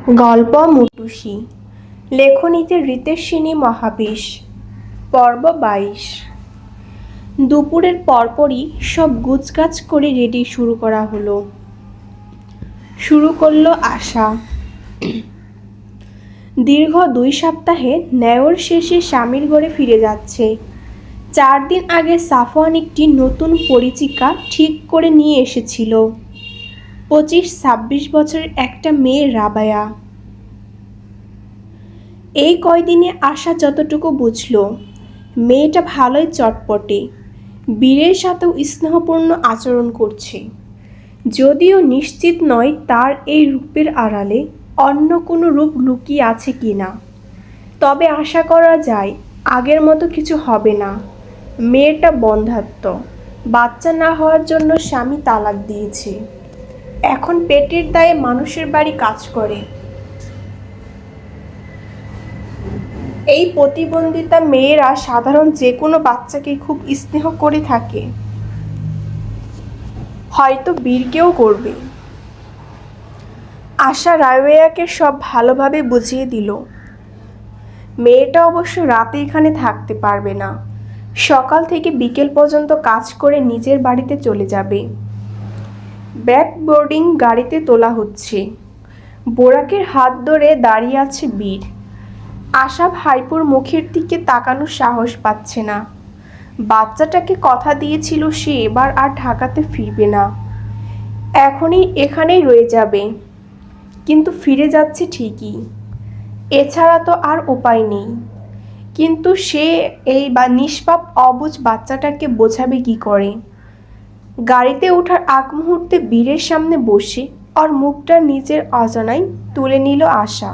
গল্প মুটুসি। লেখনীতে রিতেশিনী মহাবিশ। পর্ব ২২। দুপুরের পরপরই সব গুছগাছ করে রেডি শুরু করলো আশা। দীর্ঘ ২ সপ্তাহে ন্যাওর শেষে স্বামীর ঘরে ফিরে যাচ্ছে। ৪ দিন আগে সাফওয়ান একটি নতুন পরিচিকা ঠিক করে নিয়ে এসেছিল। ২৫-২৬ বছরের একটা মেয়ে রাবায়া। এই কয়দিনে আশা যতটুকু বুঝল, মেয়েটা ভালোই চটপটে, বীরের সাথেও স্নেহপূর্ণ আচরণ করছে। যদিও নিশ্চিত নয় তার এই রূপের আড়ালে অন্য কোনো রূপ লুকিয়ে আছে কি না। তবে আশা করা যায় আগের মতো কিছু হবে না। মেয়েটা বন্ধ্যাত্ব, বাচ্চা না হওয়ার জন্য স্বামী তালাক দিয়েছে। এখন পেটের দায়ে মানুষের বাড়ি কাজ করে। এই প্রতিবন্ধিতা মেয়েরা সাধারণ যে কোনো বাচ্চাকে খুব স্নেহ করে থাকে, হয়তো বীরকেও করবে। আশা রাবেয়াকে সব ভালোভাবে বুঝিয়ে দিল। মেয়েটা অবশ্য রাতে এখানে থাকতে পারবে না, সকাল থেকে বিকেল পর্যন্ত কাজ করে নিজের বাড়িতে চলে যাবে। ব্যাক বোর্ডিং গাড়িতে তোলা হচ্ছে। বোরাকের হাত ধরে দাঁড়িয়ে আছে বীর। আশা ভাইপোর মুখের দিকে তাকানোর সাহস পাচ্ছে না। বাচ্চাটাকে কথা দিয়েছিল সে এবার আর ঢাকাতে ফিরবে না, এখানেই রয়ে যাবে। কিন্তু ফিরে যাচ্ছে ঠিকই, এছাড়া তো আর উপায় নেই। কিন্তু সে এই নিষ্পাপ অবুঝ বাচ্চাটাকে বোঝাবে কি করে? গাড়িতে ওঠার আগ মুহূর্তে বীরের সামনে বসে ওর মুখটা নিজের অজানায় তুলে নিল আশা।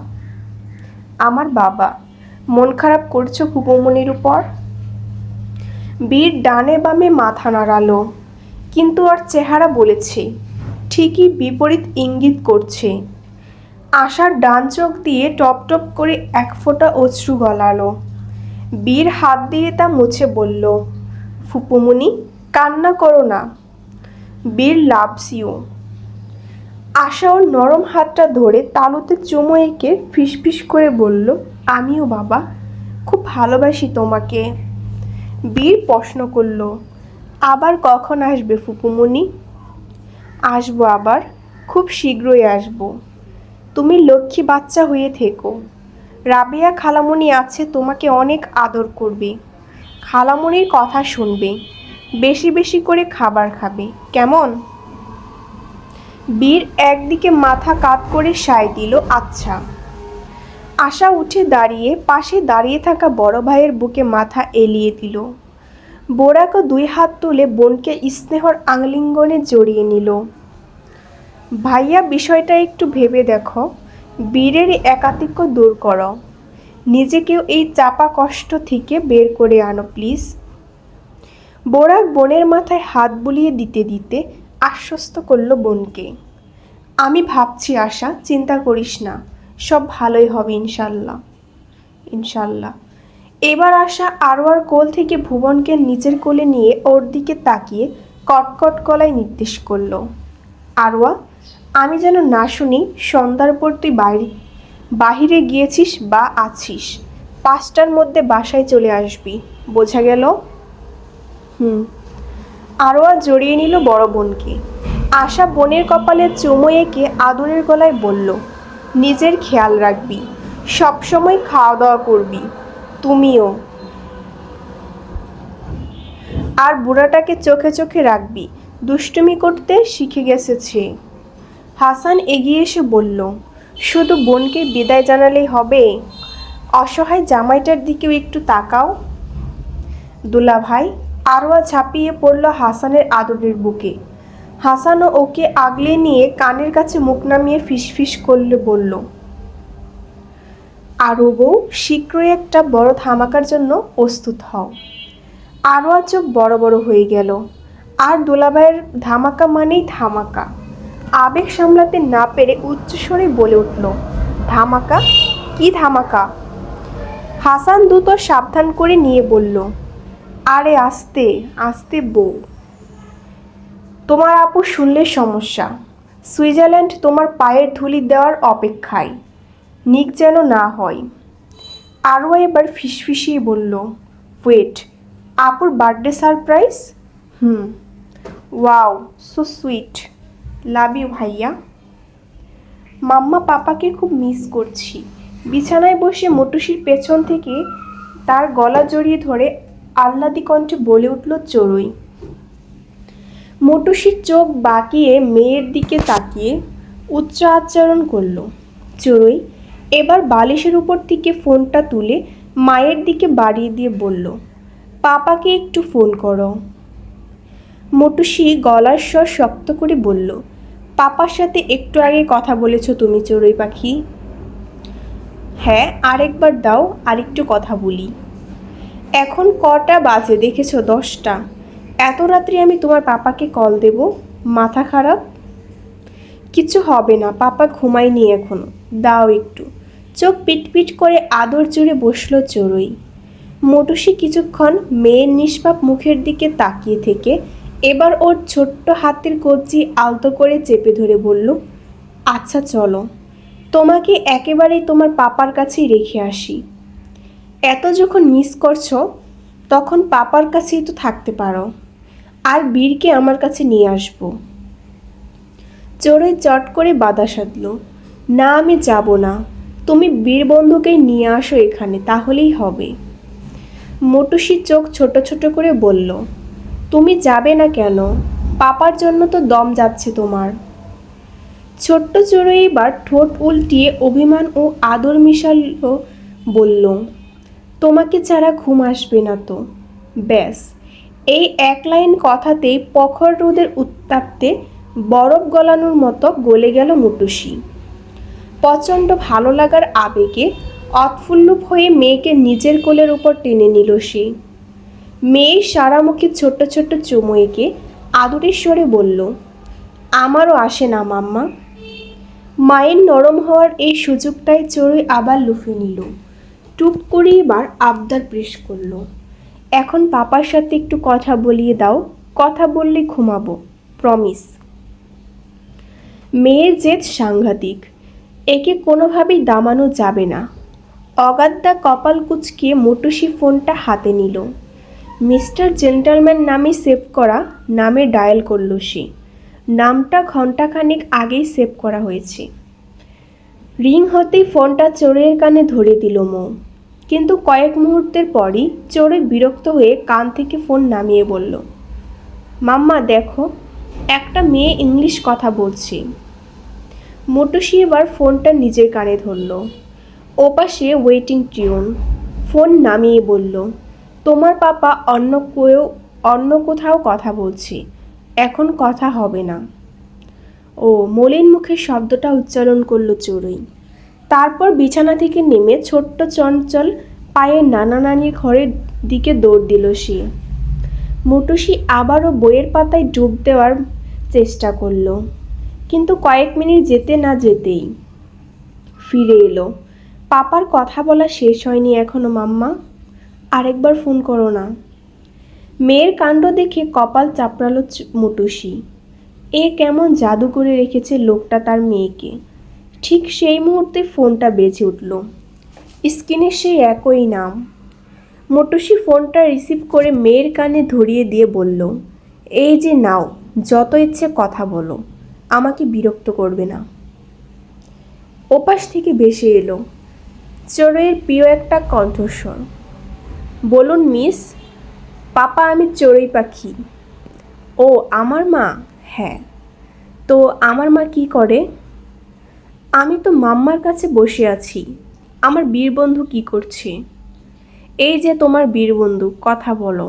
আমার বাবা, মন খারাপ করছো ফুপুমনির উপর? বীর ডানে বামে মাথা নাড়ালো, কিন্তু ওর চেহারা বলেছে, ঠিকই বিপরীত ইঙ্গিত করছে। আশার ডান চোখ দিয়ে টপ টপ করে এক ফোঁটা অশ্রু গলালো। বীর হাত দিয়ে তা মুছে বলল, ফুপুমনি, কান্না করো না। বীর লাভস ইউ। আশা ওর নরম হাতটা ধরে তালুতে চুমো এঁকে ফিসফিস করে বলল, আমিও বাবা, খুব ভালোবাসি তোমাকে। বীর প্রশ্ন করল, আবার কখন আসবে ফুপুমনি? আসবো আবার, খুব শীঘ্রই আসবো। তুমি লক্ষ্মী বাচ্চা হয়ে থেকো। রাবেয়া খালামণি আছে, তোমাকে অনেক আদর করবে। খালামণির কথা শুনবে, বেশি বেশি করে খাবার খাবে, কেমন? বীর একদিকে মাথা কাত করে সায় দিল, আচ্ছা। আশা উঠে দাঁড়িয়ে পাশে দাঁড়িয়ে থাকা বড় ভাইয়ের বুকে মাথা এলিয়ে দিল। বোরাকও 2 হাত তুলে বোনকে স্নেহর আলিঙ্গনে জড়িয়ে নিল। ভাইয়া, বিষয়টা একটু ভেবে দেখো, বীরের একাকিত্ব দূর করো, নিজেকেও এই চাপা কষ্ট থেকে বের করে আনো প্লিজ। বোরাক বোনের মাথায় হাত বুলিয়ে দিতে দিতে আশ্বস্ত করল বোনকে। আমি ভাবছি আশা, চিন্তা করিস না, সব ভালোই হবে ইনশাল্লাহ। ইনশাল্লাহ। এবার আশা আরোয়ার কোল থেকে ভুবনকে নিচের কোলে নিয়ে ওর দিকে তাকিয়ে কটকট গলায় নির্দেশ করল, আরোয়া, আমি যেন না শুনি সন্ধ্যার পর তুই বাহিরে গিয়েছিস বা আছিস, 5টার মধ্যে বাসায় চলে আসবি, বোঝা গেল? আরোয়া জড়িয়ে নিল বড় বোনকে। আশা বোনের কপালে চুমো এঁকে আদরের গলায় বলল, নিজের খেয়াল রাখবি, সবসময় খাওয়া দাওয়া করবি, তুমিও। আর বুড়াটাকে চোখে চোখে রাখবি, দুষ্টুমি করতে শিখে গেছে। হাসান এগিয়ে এসে বলল, শুধু বোনকে বিদায় জানালেই হবে? অসহায় জামাইটার দিকেও একটু তাকাও। দুলাভাই। আরোয়া ঝাঁপিয়ে পড়ল হাসানের আদরের বুকে। হাসানও ওকে আগলে নিয়ে কানের কাছে মুখ নামিয়ে ফিসফিস করলে বলল, আরও বউ, শীঘ্রই একটা বড় ধামাকার জন্য প্রস্তুত হও। আরোয়া চোখ বড় বড় হয়ে গেল। আর দুলাভাইয়ের ধামাকা মানেই ধামাকা। আবেগ সামলাতে না পেরে উচ্চস্বরে বলে উঠল, ধামাকা? কি ধামাকা? হাসান দ্রুত সাবধান করে নিয়ে বলল, আরে আস্তে আস্তে বউ, তোমার আপু শুনলে সমস্যা। সুইজারল্যান্ড তোমার পায়ের ধুলি দেওয়ার অপেক্ষায়। নিক যেন না হয়। আরও এবার ফিসফিসিয়ে বলল, ওয়েট, আপুর birthday surprise? Wow, so sweet, love you ভাইয়া। মাম্মা পাপাকে খুব মিস করছি। বিছানায় বসে মটুসির পেছন থেকে তার গলা জড়িয়ে ধরে আহ্লাদি কণ্ঠে বলে উঠল চড়ুই। মটুসির চোখ বাঁকিয়ে মেয়ের দিকে তাকিয়ে উচ্চ আচরণ করল। চড়ুই এবার বালিশের উপর থেকে ফোনটা তুলে মায়ের দিকে বাড়িয়ে দিয়ে বলল, পাপাকে একটু ফোন করো। মটুসি গলার স্বর শক্ত করে বলল, পাপার সাথে একটু আগে কথা বলেছো তুমি চড়ুই পাখি। হ্যাঁ, আরেকবার দাও, আরেকটু কথা বলি। এখন কটা বাজে দেখেছো? 10টা। এত রাত্রে আমি তোমার পাপাকে কল দেব? মাথা খারাপ? কিছু হবে না, পাপা ঘুমায়নি এখনো, দাও একটু। চোখ পিটপিট করে আদর জুড়ে বসল চড়ুই। মটুসি কিছুক্ষণ মেয়ের নিষ্পাপ মুখের দিকে তাকিয়ে থেকে এবার ওর ছোট্ট হাতের কবজি আলতো করে চেপে ধরে বলল, আচ্ছা চলো, তোমাকে একেবারেই তোমার পাপার কাছেই রেখে আসি। এত যখন মিস করছো তখন পাপার কাছেই তো থাকতে পারো, আর বীরকে আমার কাছে নিয়ে আসবো। চড়ুই চট করে বাধা সাধল, না আমি যাব না, তুমি বীর বন্ধুকেই নিয়ে আসো এখানে, তাহলেই হবে। মটুসি চোখ ছোট ছোট করে বলল, তুমি যাবে না কেন? পাপার জন্য তো দম যাচ্ছে তোমার। ছোট্ট চড়ুই এবার ঠোঁট উল্টিয়ে অভিমান ও আদর মিশালো বলল, তোমাকে ছাড়া ঘুম আসবে না তো? ব্যাস, এই এক লাইন কথাতেই প্রখর রোদের উত্তাপে বরফ গলানোর মতো গলে গেল মটুসি। প্রচণ্ড ভালো লাগার আবেগে অৎফুল্লুপ হয়ে মেয়েকে নিজের কোলের উপর টেনে নিল সে। মেয়ের সারা মুখে ছোট্ট ছোট্ট চুমু এঁকে আদরের স্বরে বলল, আমারও আসে না মাম্মা। মায়ের নরম হওয়ার এই সুযোগটায় চড়ুই আবার লুফে নিল। টুপ করে এবার আবদার পেশ করল, এখন পাপার সাথে একটু কথা বলিয়ে দাও, কথা বললে ঘুমাবো, প্রমিস। মেয়ের জেদ সাংঘাতিক, একে কোনোভাবেই দামানো যাবে না। অগাধ্যা কপাল কুঁচকে মটুসি ফোনটা হাতে নিল। মিস্টার জেন্টলম্যান নামে সেভ করা নামে ডায়াল করল সে। নামটা ঘণ্টাখানেক আগেই সেভ করা হয়েছে। রিং হতেই ফোনটা চোরের কানে ধরে দিল মৌ। কিন্তু কয়েক মুহূর্তের পরই চোরে বিরক্ত হয়ে কান থেকে ফোন নামিয়ে বলল, মাম্মা দেখো, একটা মেয়ে ইংলিশ কথা বলছে। মটুসি এবার ফোনটা নিজের কানে ধরল। ওপাশে ওয়েটিং টিউন। ফোন নামিয়ে বলল, তোমার পাপা অন্য কোথাও কথা বলছে, এখন কথা হবে না। ও, মলিন মুখের শব্দটা উচ্চারণ করল চড়ুই। তারপর বিছানা থেকে নেমে ছোট্ট চঞ্চল পায়ে নানা নানির ঘরের দিকে দৌড় দিল সে। মটুসি আবারও বইয়ের পাতায় ডুব দেওয়ার চেষ্টা করল, কিন্তু কয়েক মিনিট যেতে না যেতেই ফিরে এলো, পাপার কথা বলা শেষ হয়নি এখনো মাম্মা, আরেকবার ফোন করো না। মেয়ের কাণ্ড দেখে কপাল চাপড়ালো মটুসি। এ কেমন জাদু করে রেখেছে লোকটা তার মেয়েকে। ঠিক সেই মুহূর্তে ফোনটা বেজে উঠল। স্ক্রিনে সেই একই নাম। মটুসি ফোনটা রিসিভ করে মেয়ের কানে ধরিয়ে দিয়ে বলল, এই যে নাও, যত ইচ্ছে কথা বলো, আমাকে বিরক্ত করবে না। ওপাশ থেকে ভেসে এলো চড়ুইয়ের প্রিয় একটা কণ্ঠস্বর, বলুন মিস। পাপা, আমি চড়ুই পাখি। ও, আমার মা? হ্যাঁ, তো আমার মা কি করে? আমি তো মাম্মার কাছে বসে আছি। আমার বীরবন্ধু কি করছে? এই যে তোমার বীরবন্ধু, কথা বলো।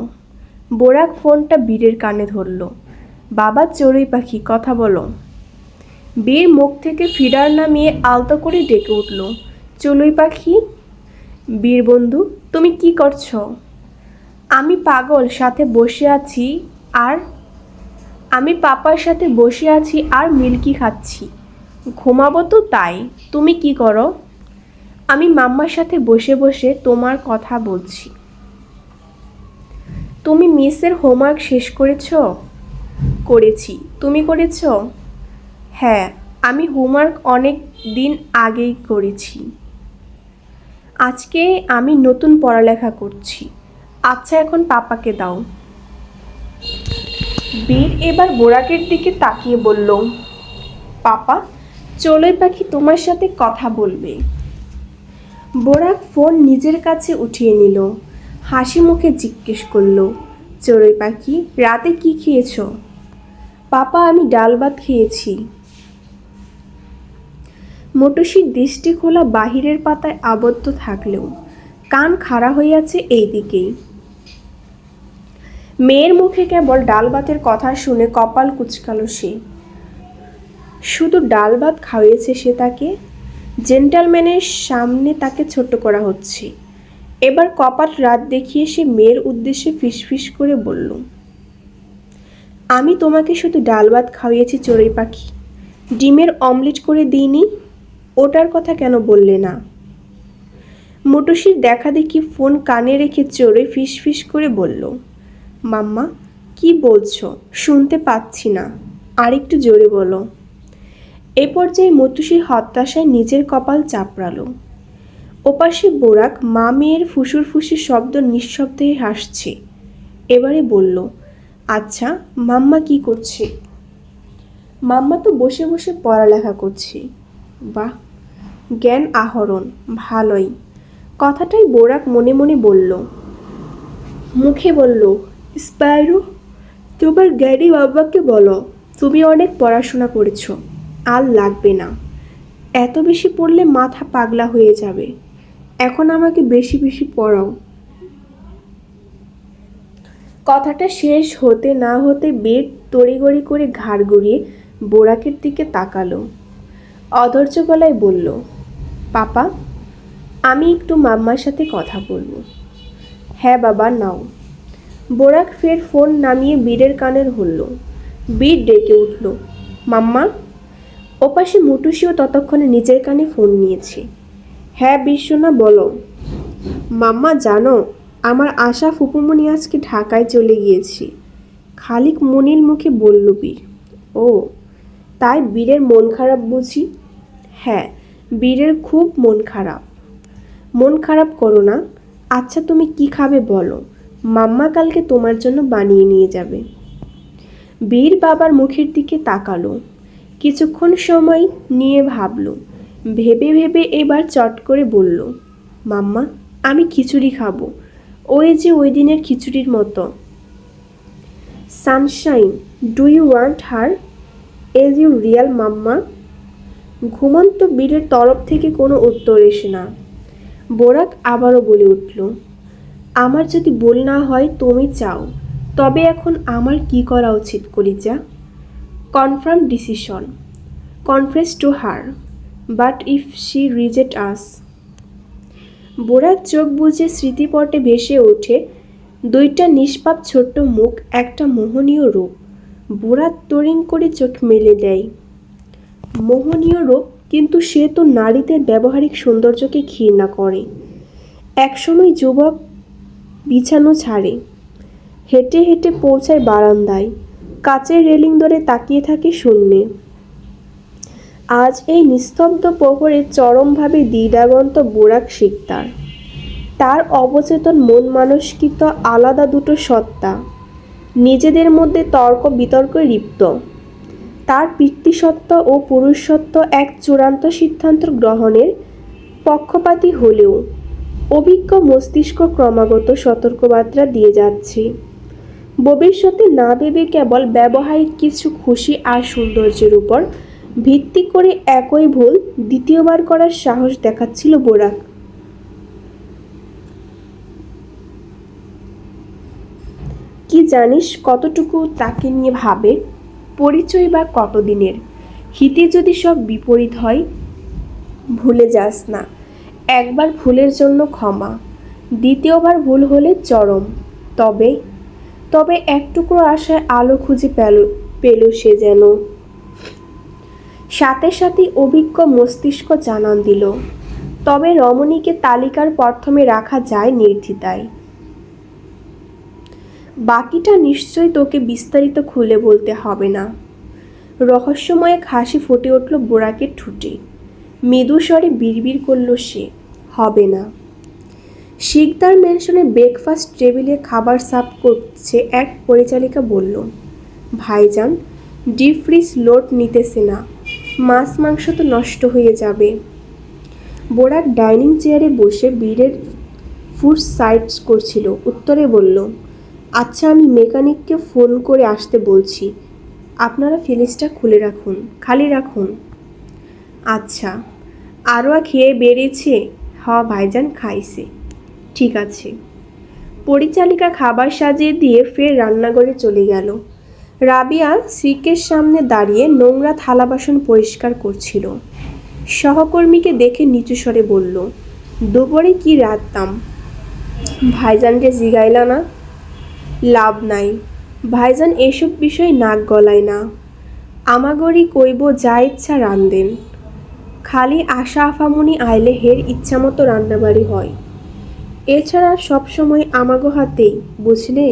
বোরাক ফোনটা বীরের কানে ধরল। বাবা চড়ুই পাখি, কথা বলো। বীর মুখ থেকে ফিডার নামিয়ে আলতো করে ডেকে উঠল, চড়ুই পাখি। বীরবন্ধু, তুমি কি করছো? আমি পাগল সাথে বসে আছি আর আমি পাপার সাথে বসে আছি আর মিল্কি খাচ্ছি। ঘুমাবো তো তাই। তুমি কি করো? আমি মাম্মার সাথে বসে বসে তোমার কথা বলছি। তুমি মিসের হোমওয়ার্ক শেষ করেছো? করেছি। তুমি করেছো? হ্যাঁ, আমি হোমওয়ার্ক অনেক দিন আগেই করেছি। আজকে আমি নতুন পড়ালেখা করছি। আচ্ছা, এখন পাপাকে দাও। বীর এবার বোরাকের দিকে তাকিয়ে বলল, পাপা, চড়ুই পাখি তোমার সাথে কথা বলবে। বোরাক ফোন নিজের কাছে উঠিয়ে নিল, হাসি মুখে জিজ্ঞেস করলো, চড়ুই পাখি, রাতে কি খেয়েছো? পাপা, আমি ডাল ভাত খেয়েছি। মোটুসির দৃষ্টি খোলা বাহিরের পাতায় আবদ্ধ থাকলেও কান খাড়া হয়ে আছে এই দিকেই। মেয়ের মুখে কেবল ডাল ভাতের কথা শুনে কপাল কুঁচকালো সে। শুধু ডাল ভাত খাওয়িয়েছে সে তাকে? জেন্টালম্যানের সামনে তাকে ছোট করা হচ্ছে। এবার কপাট রাত দেখিয়ে সে মেয়ের উদ্দেশ্যে ফিসফিস করে বলল, আমি তোমাকে শুধু ডাল ভাত খাওয়িয়েছি চড়ুই পাখি, ডিমের অমলেট করে দিইনি। ওটার কথা কেন বললে না? মোটুসির দেখা দেখি ফোন কানে রেখে চড়ে ফিসফিস করে বলল, মাম্মা, কি বলছো? শুনতে পাচ্ছি না, আর একটু জোরে বলো। এ পর্যায়ে মোটুসির হতাশায় নিজের কপাল চাপড়ালো। ওপাশে বোরাক মা মেয়ের ফুসুর ফুসুর শব্দ নিঃশব্দে হাসছে। এবারে বলল, আচ্ছা, মাম্মা কি করছে? মাম্মা তো বসে বসে পড়ালেখা করছে। বাহ, জ্ঞান আহরণ, ভালোই। কথাটাই বোরাক মনে মনে বলল। মুখে বলল, স্পাইরো, তোমার জ্ঞানী বাবাকে বলো তুমি অনেক পড়াশোনা করেছো, আর লাগবে না। এত বেশি পড়লে মাথা পাগলা হয়ে যাবে। এখন আমাকে বেশি বেশি পড়াও। কথাটা শেষ হতে না হতে বেড তড়িগড়ি করে ঘাড় গড়িয়ে বোরাকের দিকে তাকালো। অধৈর্য গলায় বলল, পাপা, আমি একটু মাম্মার সাথে কথা বলবো। হ্যাঁ বাবা, নাও। বোরাক ফের ফোন নামিয়ে বীরের কানের হলো। বীর ডেকে উঠল, মাম্মা। ওপাশে মুটুসিও ততক্ষণে নিজের কানে ফোন নিয়েছে। হ্যাঁ বিশ্বনা, বলো। মাম্মা, জানো আমার আশা ফুপুমনি আজকে ঢাকায় চলে গিয়েছি। খালিক মনির মুখে বলল বীর। ও, তাই বীরের মন খারাপ বুঝি? হ্যাঁ, বীরের খুব মন খারাপ। মন খারাপ করো না। আচ্ছা, তুমি কি খাবে বলো, মাম্মা কালকে তোমার জন্য বানিয়ে নিয়ে যাবে। বীর বাবার মুখের দিকে তাকালো, কিছুক্ষণ সময় নিয়ে ভাবলো, ভেবে ভেবে এবার চট করে বলল, মাম্মা, আমি খিচুড়ি খাবো, ওই যে ওই দিনের খিচুড়ির মতো। Sunshine, do you want her as you real mamma? ঘুমন্ত বীরের তরফ থেকে কোনো উত্তর এসে না। বোরাক আবারও বলে উঠল, আমার যদি ভুল না হয় তুমি চাও, তবে এখন আমার কি করা উচিত কলিজা? Confirm decision, confess to her, but if she reject us. Borak চোখ বুজে স্মৃতিপটে ভেসে ওঠে দুইটা নিষ্পাপ ছোট্ট মুখ, একটা মোহনীয় রূপ। বোরাক তরিং করে চোখ মেলে দেয়। মোহনীয় রূপ, কিন্তু সে তো নারীদের ব্যবহারিক সৌন্দর্যকে ঘৃণা করে। একসময় যুবক বিছানো ছাড়ে, হেঁটে হেঁটে পৌঁছায় বারান্দায়, কাচের রেলিং ধরে তাকিয়ে থাকে শূন্যে। আজ এই নিস্তব্ধ প্রহরে চরমভাবে দ্বিধাগন্ত বোরাক শিকদার। তার অবচেতন মন মানসিকতা আলাদা দুটো সত্তা, নিজেদের মধ্যে তর্ক বিতর্কে লিপ্ত। তার পিতৃসত্ত্ব ও পুরুষসত্ত্ব এক চূড়ান্ত সিদ্ধান্ত গ্রহণের পক্ষপাতী হলেও অভিজ্ঞ মস্তিষ্ক ক্রমাগত সতর্কবার্তা দিয়ে যাচ্ছে। ভবিষ্যতে না ভেবে কেবল ব্যবহারিক কিছু খুশি আর সৌন্দর্যের উপর ভিত্তি করে একই ভুল দ্বিতীয়বার করার সাহস দেখাচ্ছিল বোরাক। কি জানিস কতটুকু তাকে নিয়ে ভাবে? পরিচয় বা কতদিনের? হিতে যদি সব বিপরীত হয়? ভুলে যাস না, একবার ভুলের জন্য ক্ষমা, দ্বিতীয়বার ভুল হলে চরম। তবে তবে এক টুকরো আশায় আলো খুঁজে পেল সে যেন। সাথে সাথে অভিজ্ঞ মস্তিষ্ক জানান দিল, তবে রমণীকে তালিকার প্রথমে রাখা যায় নির্দ্বিধায়। বাকিটা নিশ্চয়ই তোকে বিস্তারিত খুলে বলতে হবে না। রহস্যময় হাসি ফুটে উঠল বোরাকের ঠোঁটে। মৃদু স্বরে বিড়বিড় করল সে, হবে না। শিকদার ম্যানশনে ব্রেকফাস্ট টেবিলে খাবার সার্ভ করছে এক পরিচালিকা বলল, ভাইজান, ডিপ ফ্রিজ লোড নিতেছে না, মাছ মাংস তো নষ্ট হয়ে যাবে। বোরাক ডাইনিং চেয়ারে বসে বীরের ফুড সাইডস করছিল, উত্তরে বলল, আচ্ছা, আমি মেকানিককে ফোন করে আসতে বলছি, আপনারা ফ্রিজটা খালি রাখুন। আচ্ছা। আরোয়া খেয়ে বেরিয়েছে? হ ভাইজান, খাইছে। ঠিক আছে। পরিচালিকা খাবার সাজিয়ে দিয়ে ফের রান্নাঘরে চলে গেল। রাবিয়া সিকের সামনে দাঁড়িয়ে নোংরা থালা বাসন পরিষ্কার করছিল। সহকর্মীকে দেখে নিচু স্বরে বলল, দুপুরে কি রাঁধতাম? ভাইজানকে জিগাইলা না? লাভ নাই, ভাইজান এসব বিষয় নাক গলায় না। আমাগরি কইব যা ইচ্ছা রান্ধেন, খালি আশা আফামনি আইলে হের ইচ্ছামতো রান্নাবাড়ি হয়। এছাড়া সবসময় আমাগো হাতেই, বুঝলে?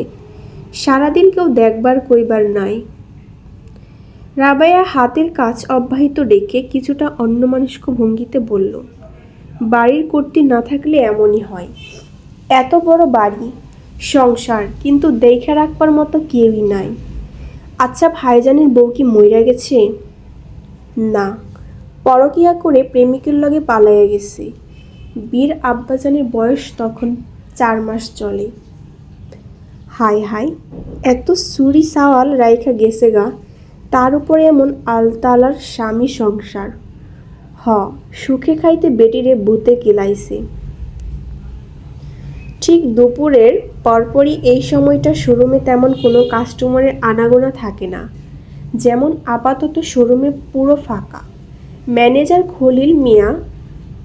সারাদিন কেউ দেখবার কইবার নাই। রাবায়া হাতের কাজ অব্যাহত রেখে কিছুটা অন্যমনস্ক ভঙ্গিতে বলল, বাড়ির কর্ত্রী না থাকলে এমনই হয়। এত বড় বাড়ি, সংসার, কিন্তু দেখে রাখবার মতো কেউই নাই। আচ্ছা, ভাইজানের বউ কি মইরা গেছে? না, পরকিয়া করে প্রেমিকের লগে পালাইয়া গেছে। বীর আব্বাজানের বয়স তখন 4 মাস চলে। হায় হায়, এত চুরি সাওয়াল রাইখা গেছে গা, তার উপরে এমন আলতালার স্বামী সংসার। সুখে খাইতে বেটিরে ভূতে কিলাইছে। ঠিক দুপুরের পরপরই এই সময়টা শোরুমে তেমন কোনো কাস্টমারের আনাগোনা থাকে না। যেমন আপাতত শোরুমে পুরো ফাঁকা। ম্যানেজার খলিল মিয়া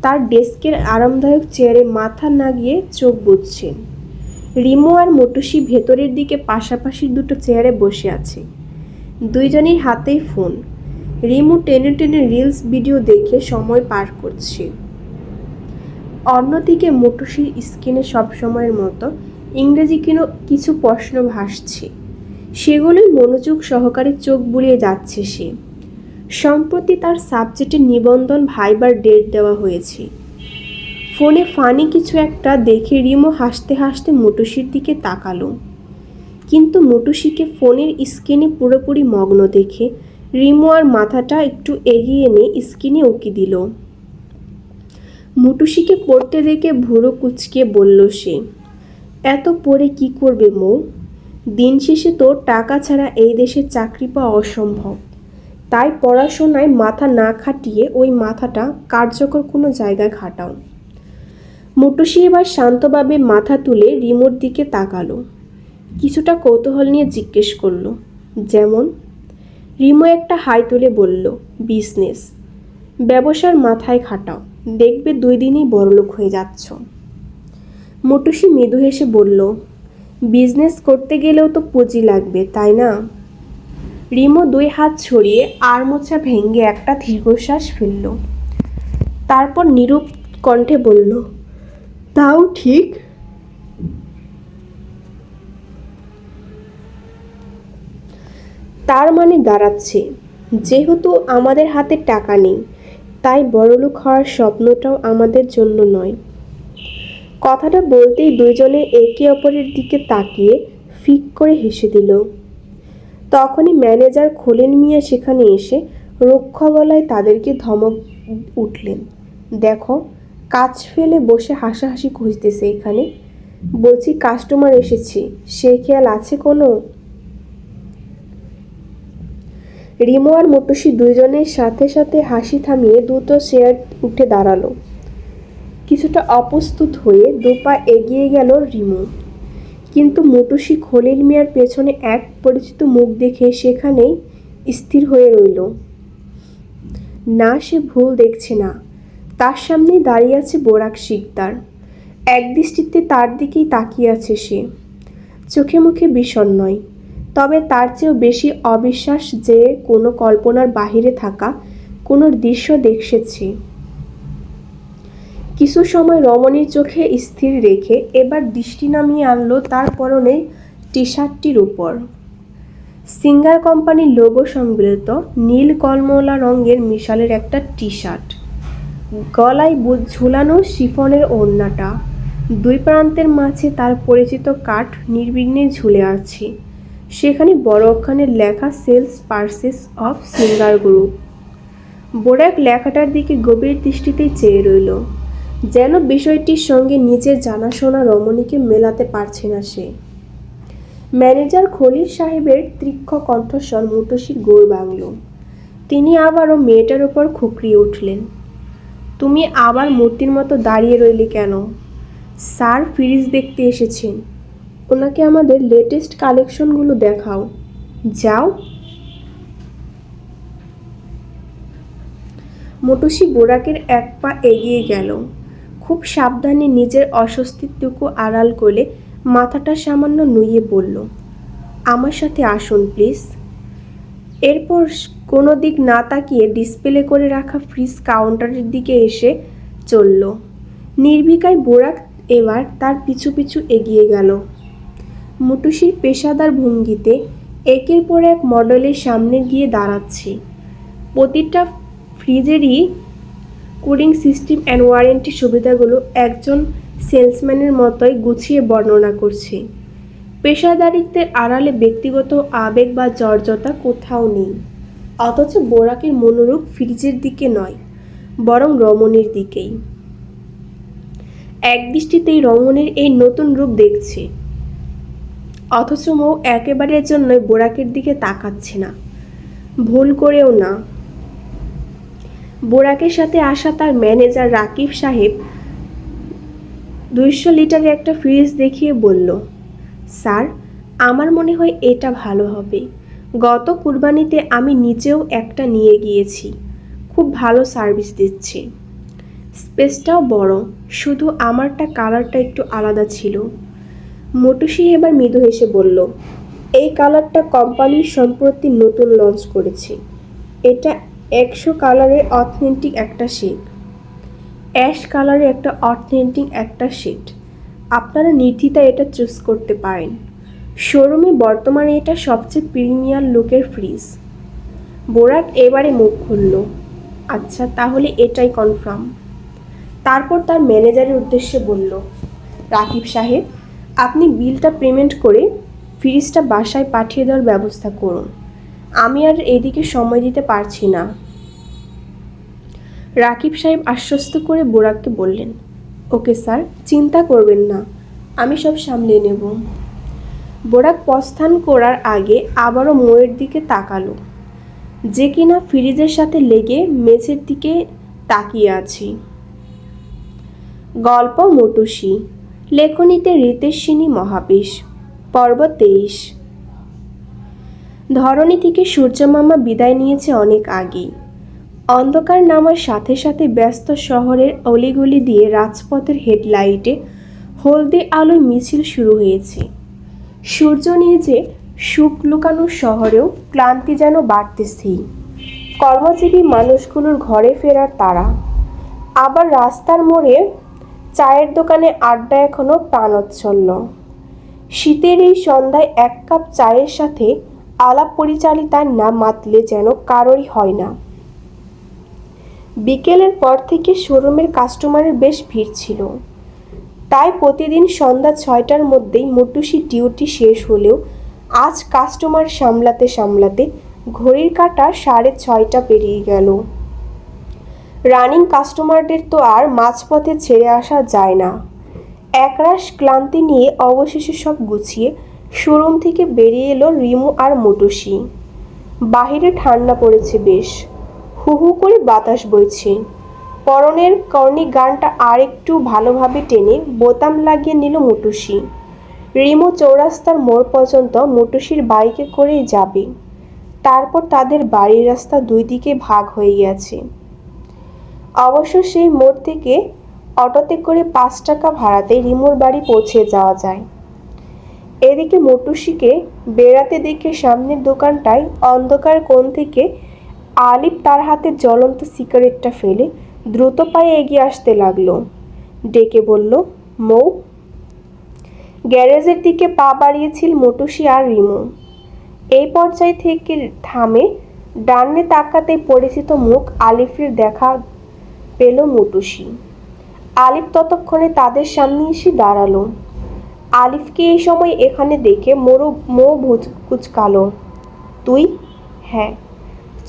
তার ডেস্কের আরামদায়ক চেয়ারে মাথা নাগিয়ে চোখ বুজছেন। রিমো আর মটুসি ভেতরের দিকে পাশাপাশি দুটো চেয়ারে বসে আছে। দুইজনের হাতেই ফোন। রিমো টেনে টেনে রিলস ভিডিও দেখে সময় পার করছে। অন্যদিকে মটুসির স্ক্রিনে সবসময়ের মতো ইংরেজি কিছু প্রশ্ন ভাসছে। সেগুলোই মনোযোগ সহকারে চোখ বুলিয়ে যাচ্ছে সে। সম্প্রতি তার সাবজেক্টের নিবন্ধন ভাইবার ডেট দেওয়া হয়েছে। ফোনে ফানি কিছু একটা দেখে রিমো হাসতে হাসতে মটুসির দিকে তাকালো। কিন্তু মটুসিকে ফোনের স্ক্রিনে পুরোপুরি মগ্ন দেখে রিমো আর মাথাটা একটু এগিয়ে এনে স্ক্রিনে উকি দিল। মটুসিকে পড়তে দেখে ভুরু কুঁচকে বলল সে, এত পড়ে কি করবে মৌ? দিন শেষে তো টাকা ছাড়া এই দেশে চাকরি পাওয়া অসম্ভব। তাই পড়াশোনায় মাথা না খাটিয়ে ওই মাথাটা কার্যকর কোনো জায়গায় খাটাও। মটুসি এবার শান্তভাবে মাথা তুলে রিমোর দিকে তাকালো। কিছুটা কৌতূহল নিয়ে জিজ্ঞেস করলো, যেমন? রিমো একটা হাই তুলে বলল, বিজনেস। ব্যবসার মাথায় খাটাও, দেখবে 2 দিনেই বড়লোক হয়ে যাচ্ছ। মটুসি মৃদু হেসে বলল, বিজনেস করতে গেলেও তো পুঁজি লাগবে, তাই না? রিমো 2 হাত ছড়িয়ে আড়মোচা ভেঙে একটা দীর্ঘশ্বাস ফেলল। তারপর নীরব কণ্ঠে বলল, তাও ঠিক। তার মানে দাঁড়াচ্ছে, যেহেতু আমাদের হাতে টাকা নেই, তাই বড়লোক হওয়ার স্বপ্নটাও আমাদের জন্য নয়। কথাটা বলতেই দুইজনে একে অপরের দিকে তাকিয়ে ফিক করে হেসে দিল। তখনই ম্যানেজার খলিল মিয়া সেখানে এসে রুক্ষ গলায় তাদেরকে ধমক উঠলেন, দেখো, কাজ ফেলে বসে হাসাহাসি খুঁজতেছে এখানে। বলছি কাস্টমার এসেছে, সে খেয়াল আছে কোনো? রিমো আর মটুসি দুইজনের সাথে সাথে হাসি থামিয়ে দ্রুত চেয়ার উঠে দাঁড়ালো। কিছুটা অপ্রস্তুত হয়ে 2 পা এগিয়ে গেল রিমো। কিন্তু মটুসি খলিল মিয়ার পেছনে এক পরিচিত মুখ দেখে সেখানেই স্থির হয়ে রইল। না, সে ভুল দেখছে না। তার সামনেই দাঁড়িয়ে আছে বোরাক শিকদার। একদৃষ্টিতে তার দিকেই তাকিয়ে আছে সে। চোখে মুখে বিষণ্ণয়, তবে তার চেয়েও বেশি অবিশ্বাস যে কোনো কল্পনার বাহিরে থাকা কোনো দৃশ্য দেখছে। কিছু সময় রমণীর চোখে স্থির রেখে এবার দৃষ্টি নামিয়ে আনলো তার পরনের টি শার্টটির উপর। সিঙ্গার কোম্পানির লোগো সংবলিত নীল কলমলা রঙের মিশালের একটা টি শার্ট, গলায় ঝুলানো শিফনের ওড়নাটা, দুই প্রান্তের মাঝে তার পরিচিত কাঠ নির্বিঘ্নে ঝুলে আছে। সেখানে বড় অক্ষরে লেখা sales purchase of singer group. Borak লেখাটার দিকে গভীর দৃষ্টিতেই চেয়ে রইল, যেন বিষয়টির সঙ্গে নিজের জানাশোনা রমণীকে মেলাতে পারছে না সে। ম্যানেজার খলিল সাহেবের তীক্ষ্ণ কণ্ঠস্বর মুটুসির গোড় ভাঙল। তিনি আবারও মেয়েটার ওপর খুকরিয়ে উঠলেন, তুমি আবার মূর্তির মতো দাঁড়িয়ে রইলে কেন? স্যার ফ্রিজ দেখতে এসেছেন, ওনাকে আমাদের লেটেস্ট কালেকশনগুলো দেখাও। যাও। মুটুসি বোরাকের এক পা এগিয়ে গেল। খুব সাবধানে নিজের অস্বস্তিটুকু আড়াল করে মাথাটা সামান্য নুইয়ে বলল, আমার সাথে আসুন প্লিজ। এরপর কোনো দিক না তাকিয়ে ডিসপ্লে করে রাখা ফ্রিজ কাউন্টারের দিকে এসে চলল। নির্বিকায় বোরাক এবার তার পিছু পিছু এগিয়ে গেল। মুটুসির পেশাদার ভঙ্গিতে একের পর এক মডেলের সামনে গিয়ে দাঁড়াচ্ছে। প্রতিটা ফ্রিজেরই কুলিং সিস্টেম অ্যান্ড ওয়ারেন্টি সুবিধাগুলো একজন সেলসম্যানের মতোই গুছিয়ে বর্ণনা করছে। পেশাদারিত্বের আড়ালে ব্যক্তিগত আবেগ বা জর্জতা কোথাও নেই। অথচ বোরাকের মনোরূপ ফ্রিজের দিকে নয়, বরং রমণীর দিকেই। এক দৃষ্টিতেই রমণীর এই নতুন রূপ দেখছে, অথচ মৌ একেবারের জন্যই বোরাকের দিকে তাকাচ্ছে না, ভুল করেও না। বোরাকের সাথে আসা তার ম্যানেজার রাকিব সাহেব 200 লিটারের একটা ফ্রিজ দেখিয়ে বলল, স্যার, আমার মনে হয় এটা ভালো হবে। গত কুরবানিতে আমি নিজেও একটা নিয়ে গিয়েছি, খুব ভালো সার্ভিস দিচ্ছে। স্পেসটাও বড়, শুধু আমারটা কালারটা একটু আলাদা ছিল। মুটুসি এবার মৃদু হেসে বলল, এই কালারটা কোম্পানির সম্প্রতি নতুন লঞ্চ করেছে। এটা 100 কালারের অথেন্টিক একটা শেড, অ্যাশ কালারের একটা অথেন্টিক একটা শেড। আপনারা নির্দ্বিধায় এটা চুজ করতে পারেন। শোরুমে বর্তমানে এটা সবচেয়ে প্রিমিয়াম লুকের ফ্রিজ। বোরাক এবারে মুখ খুলল, আচ্ছা তাহলে এটাই কনফার্ম। তারপর তার ম্যানেজারের উদ্দেশ্যে বলল, রাকিব সাহেব, আপনি বিলটা পেমেন্ট করে ফ্রিজটা বাসায় পাঠিয়ে দেওয়ার ব্যবস্থা করুন। আমি আর এদিকে সময় দিতে পারছি না। রাকিব সাহেব আশ্বস্ত করে বোরাককে বললেন, ওকে স্যার, চিন্তা করবেন না, আমি সব সামলে নেব। বোরাক প্রস্থান করার আগে আবারও মৌয়ের দিকে তাকালো, যে কিনা ফ্রিজের সাথে লেগে মেঝের দিকে তাকিয়ে আছে। গল্প মুটুসি, লেখনীতে রিতেশিনী মহাবেশ, পর্ব 23। ধরণী থেকে সূর্যমামা বিদায় নিয়েছে অনেক আগেই। অন্ধকার নামার সাথে সাথে ব্যস্ত শহরের অলিগলি দিয়ে রাজপথের হেডলাইটে হলদে আলোর মিছিল শুরু হয়েছে। সূর্য নিজে সুখ লুকানোর শহরেও ক্লান্তি যেন বাড়তেছেই। কর্মজীবী মানুষগুলোর ঘরে ফেরার তাড়া। আবার রাস্তার মোড়ে চায়ের দোকানে আড্ডা এখনো প্রাণোচ্ছন্ন। শীতের এই সন্ধ্যায় এক কাপ চায়ের সাথে আলাপ পরিচালিতার না মাতলে যেন কারোরই হয় না। বিকেলের পর থেকে শোরুমের কাস্টমারের বেশ ভিড় ছিল। তাই প্রতিদিন সন্ধ্যা 6টার মধ্যেই মুটুসির ডিউটি শেষ হলেও আজ কাস্টমার সামলাতে সামলাতে ঘড়ির কাঁটা 6:30 পেরিয়ে গেল। রানিং কাস্টমারদের তো আর মাঝপথে ছেড়ে আসা যায় না। একরাশ ক্লান্তি নিয়ে অবশেষে সব গুছিয়ে শোরুম থেকে বেরিয়ে এলো রিমু আর মুটুসি। বাহিরে ঠান্ডা পড়েছে বেশ, হু হু করে বাতাস বইছে। পরনের কর্নি গানটা আর একটু ভালোভাবে টেনে বোতাম লাগিয়ে নিল মুটুসি। রিমু চৌরাস্তার মোড় পর্যন্ত মুটুসির বাইকে করেই যাবে। তারপর তাদের বাড়ির রাস্তা দুই দিকে ভাগ হয়ে গেছে। অবশ্য সেই মোড় থেকে অটোতে করে 5 টাকা ভাড়াতে রিমুর বাড়ি পৌঁছে যাওয়া যায়। এদিকে মুটুসিকে বেড়াতে দেখে সামনের দোকানটায় অন্ধকার কোণ থেকে আলিফ তার হাতে জ্বলন্ত সিগারেটটা ফেলে দ্রুত পায়ে এগিয়ে আসতে লাগলো। ডেকে বলল, মৌ। গ্যারেজের দিকে পা বাড়িয়েছিল মুটুসি আর রিমু। এই পর্যায় থেকে থামে। ডানে তাকাতে পরিচিত মুখ আলিফের দেখা পেল মুটুসি। আলিফ ততক্ষণে তাদের সামনে এসে দাঁড়ালো। আলিফকে এই সময় এখানে দেখে মো কুচকালো। তুই? হ্যাঁ।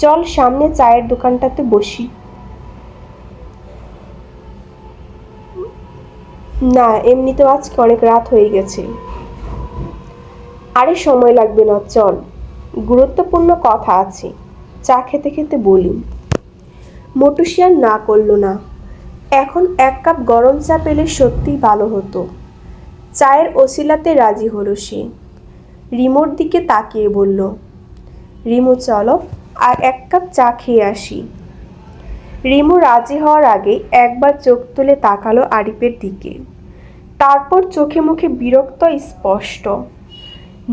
চল সামনে চায়ের দোকানটাতে বসি। না, এমনিতেও আজকে অনেক রাত হয়ে গেছে। আরে সময় লাগবে না, চল, গুরুত্বপূর্ণ কথা আছে, চা খেতে খেতে বলি। মটুসি আর না করলো না। এখন এক কাপ গরম চা পেলে সত্যিই ভালো হতো। চায়ের ওসিলাতে রাজি হলো সে। রিমোর দিকে তাকিয়ে বলল, রিমু চলো আর এক কাপ চা খেয়ে আসি। রিমু রাজি হওয়ার আগে একবার চোখ তুলে তাকালো আরিফের দিকে। তারপর চোখে মুখে বিরক্ত স্পষ্ট।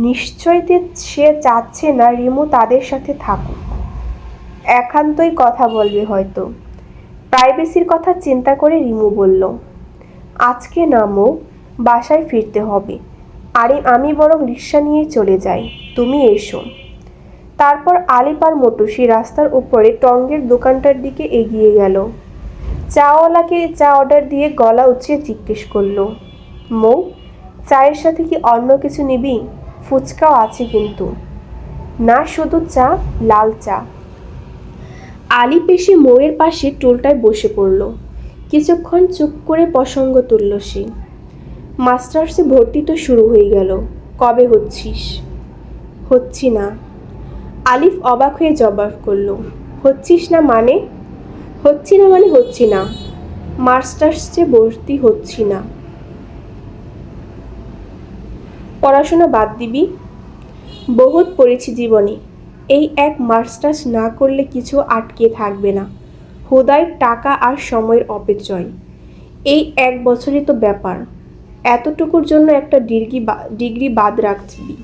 নিশ্চয়ই সে চাচ্ছে না রিমু তাদের সাথে থাকুক। একান্তই কথা বলবে হয়তো। প্রাইভেসির কথা চিন্তা করে রিমু বলল, আজকে নামো, বাসায় ফিরতে হবে। আরে আমি বরং রিক্সা নিয়ে চলে যাই, তুমি এসো। তারপর আলিফ আর মটুসি রাস্তার উপরে টঙ্গের দোকানটার দিকে এগিয়ে গেল। চাওয়ালাকে চা অর্ডার দিয়ে গলা উঁচিয়ে জিজ্ঞেস করলো, মৌ, চায়ের সাথে কি অন্য কিছু নিবি? ফুচকাও আছে কিন্তু। না, শুধু চা, লাল চা। আলিফ এসে মৌয়ের পাশে টুলটায় বসে পড়ল। কিছুক্ষণ চুপ করে প্রসঙ্গ তুলল সে। মাস্টার্সে ভর্তি তো শুরু হয়ে গেল, কবে হচ্ছিস? হচ্ছি না। আলিফ অবাক হয়ে জবাব করল, হচ্ছিস না মানে? হচ্ছি না মানে হচ্ছি না, মাস্টার্সে ভর্তি হচ্ছি না। পড়াশোনা বাদ দিবি? বহুত পড়েছি জীবনে, এই এক মাস্টার্স না করলে কিছু আটকে থাকবে না। হুদাই টাকা আর সময়ের অপচয়। এই এক বছরই তো ব্যাপার, এতটুকুর জন্য একটা ডিগ্রি বাদ রাখবি?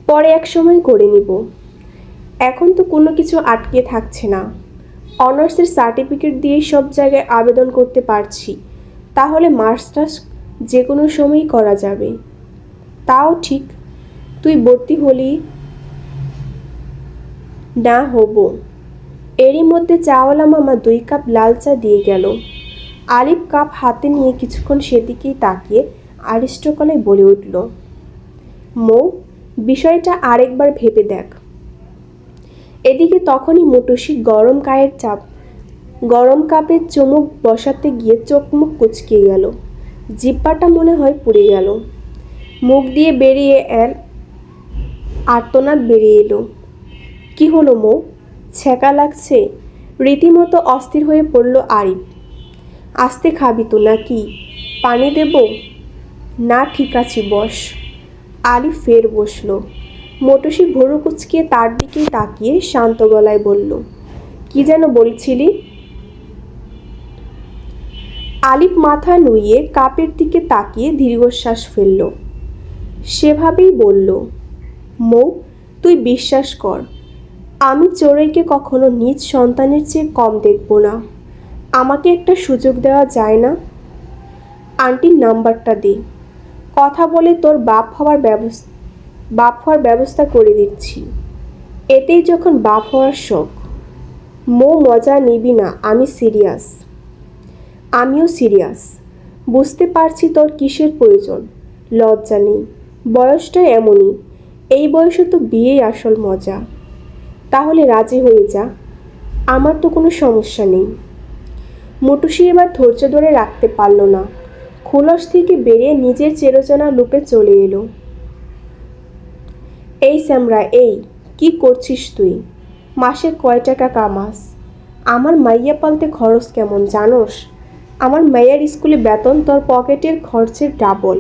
পরে এক সময় করে নিব, এখন তো কোনো কিছু আটকে থাকছে না। অনার্সের সার্টিফিকেট দিয়েই সব জায়গায় আবেদন করতে পারছি, তাহলে মাস্টার্স যে কোনো সময়ই করা যাবে। তাও ঠিক, তুই ভর্তি হলি না? হব। এরই মধ্যে চাওয়ালা মামা 2 কাপ লাল চা দিয়ে গেল। আলিফ কাপ হাতে নিয়ে কিছুক্ষণ সেদিকেই তাকিয়ে আড়ষ্টকলায় বলে উঠল, মৌ, বিষয়টা আরেকবার ভেবে দেখ। এদিকে তখনই মটুসি গরম কাপে চুমুক বসাতে গিয়ে চোখ মুখ কুচকে গেল। জিহ্বাটা মনে হয় পুড়ে গেল। মুখ দিয়ে বেরিয়ে আর্তনাদ বেরিয়ে এলো। কি হলো মৌ, ছ্যাঁকা লাগছে? রীতিমতো অস্থির হয়ে পড়ল আরিফ। আস্তে খাবি তো নাকি? পানি দেব? না, ঠিক আছে, বস। আলিফ ফের বসল। মটুসি ভুরু কুচকিয়ে তার দিকেই তাকিয়ে শান্ত গলায় বলল, কি যেন বলছিলি? আলিফ মাথা নুইয়ে কাপের দিকে তাকিয়ে দীর্ঘশ্বাস ফেলল। সেভাবেই বলল, মৌ, তুই বিশ্বাস কর, আমি চোরাইকে কখনো নিজ সন্তানের চেয়ে কম দেখব না। আমাকে একটা সুযোগ দেওয়া যায় না? আন্টির নাম্বারটা দে, কথা বলে তোর বাপ হওয়ার ব্যবস্থা করে দিচ্ছি। এতেই যখন বাপ হওয়ার শখ। মৌ, মজা নিবি না, আমি সিরিয়াস। আমিও সিরিয়াস। বুঝতে পারছি তোর কিসের প্রয়োজন। লজ্জা নেই, বয়সটা এমনই, এই বয়সে তো বিয়েই আসল মজা। তাহলে রাজি হয়ে যা, আমার তো কোনো সমস্যা নেই। মটুসি এবার ধৈর্য ধরে রাখতে পারল না, খোলস থেকে বেরিয়ে নিজের চেরোচেনা লুপে চলে এলো। এই স্যামরা, এই কি করছিস তুই? মাসে কয় টাকা কামাস? আমার মাইয়া পালতে খরচ কেমন জানোস? আমার মাইয়ার স্কুলে বেতন তোর পকেটের খরচের ডাবল।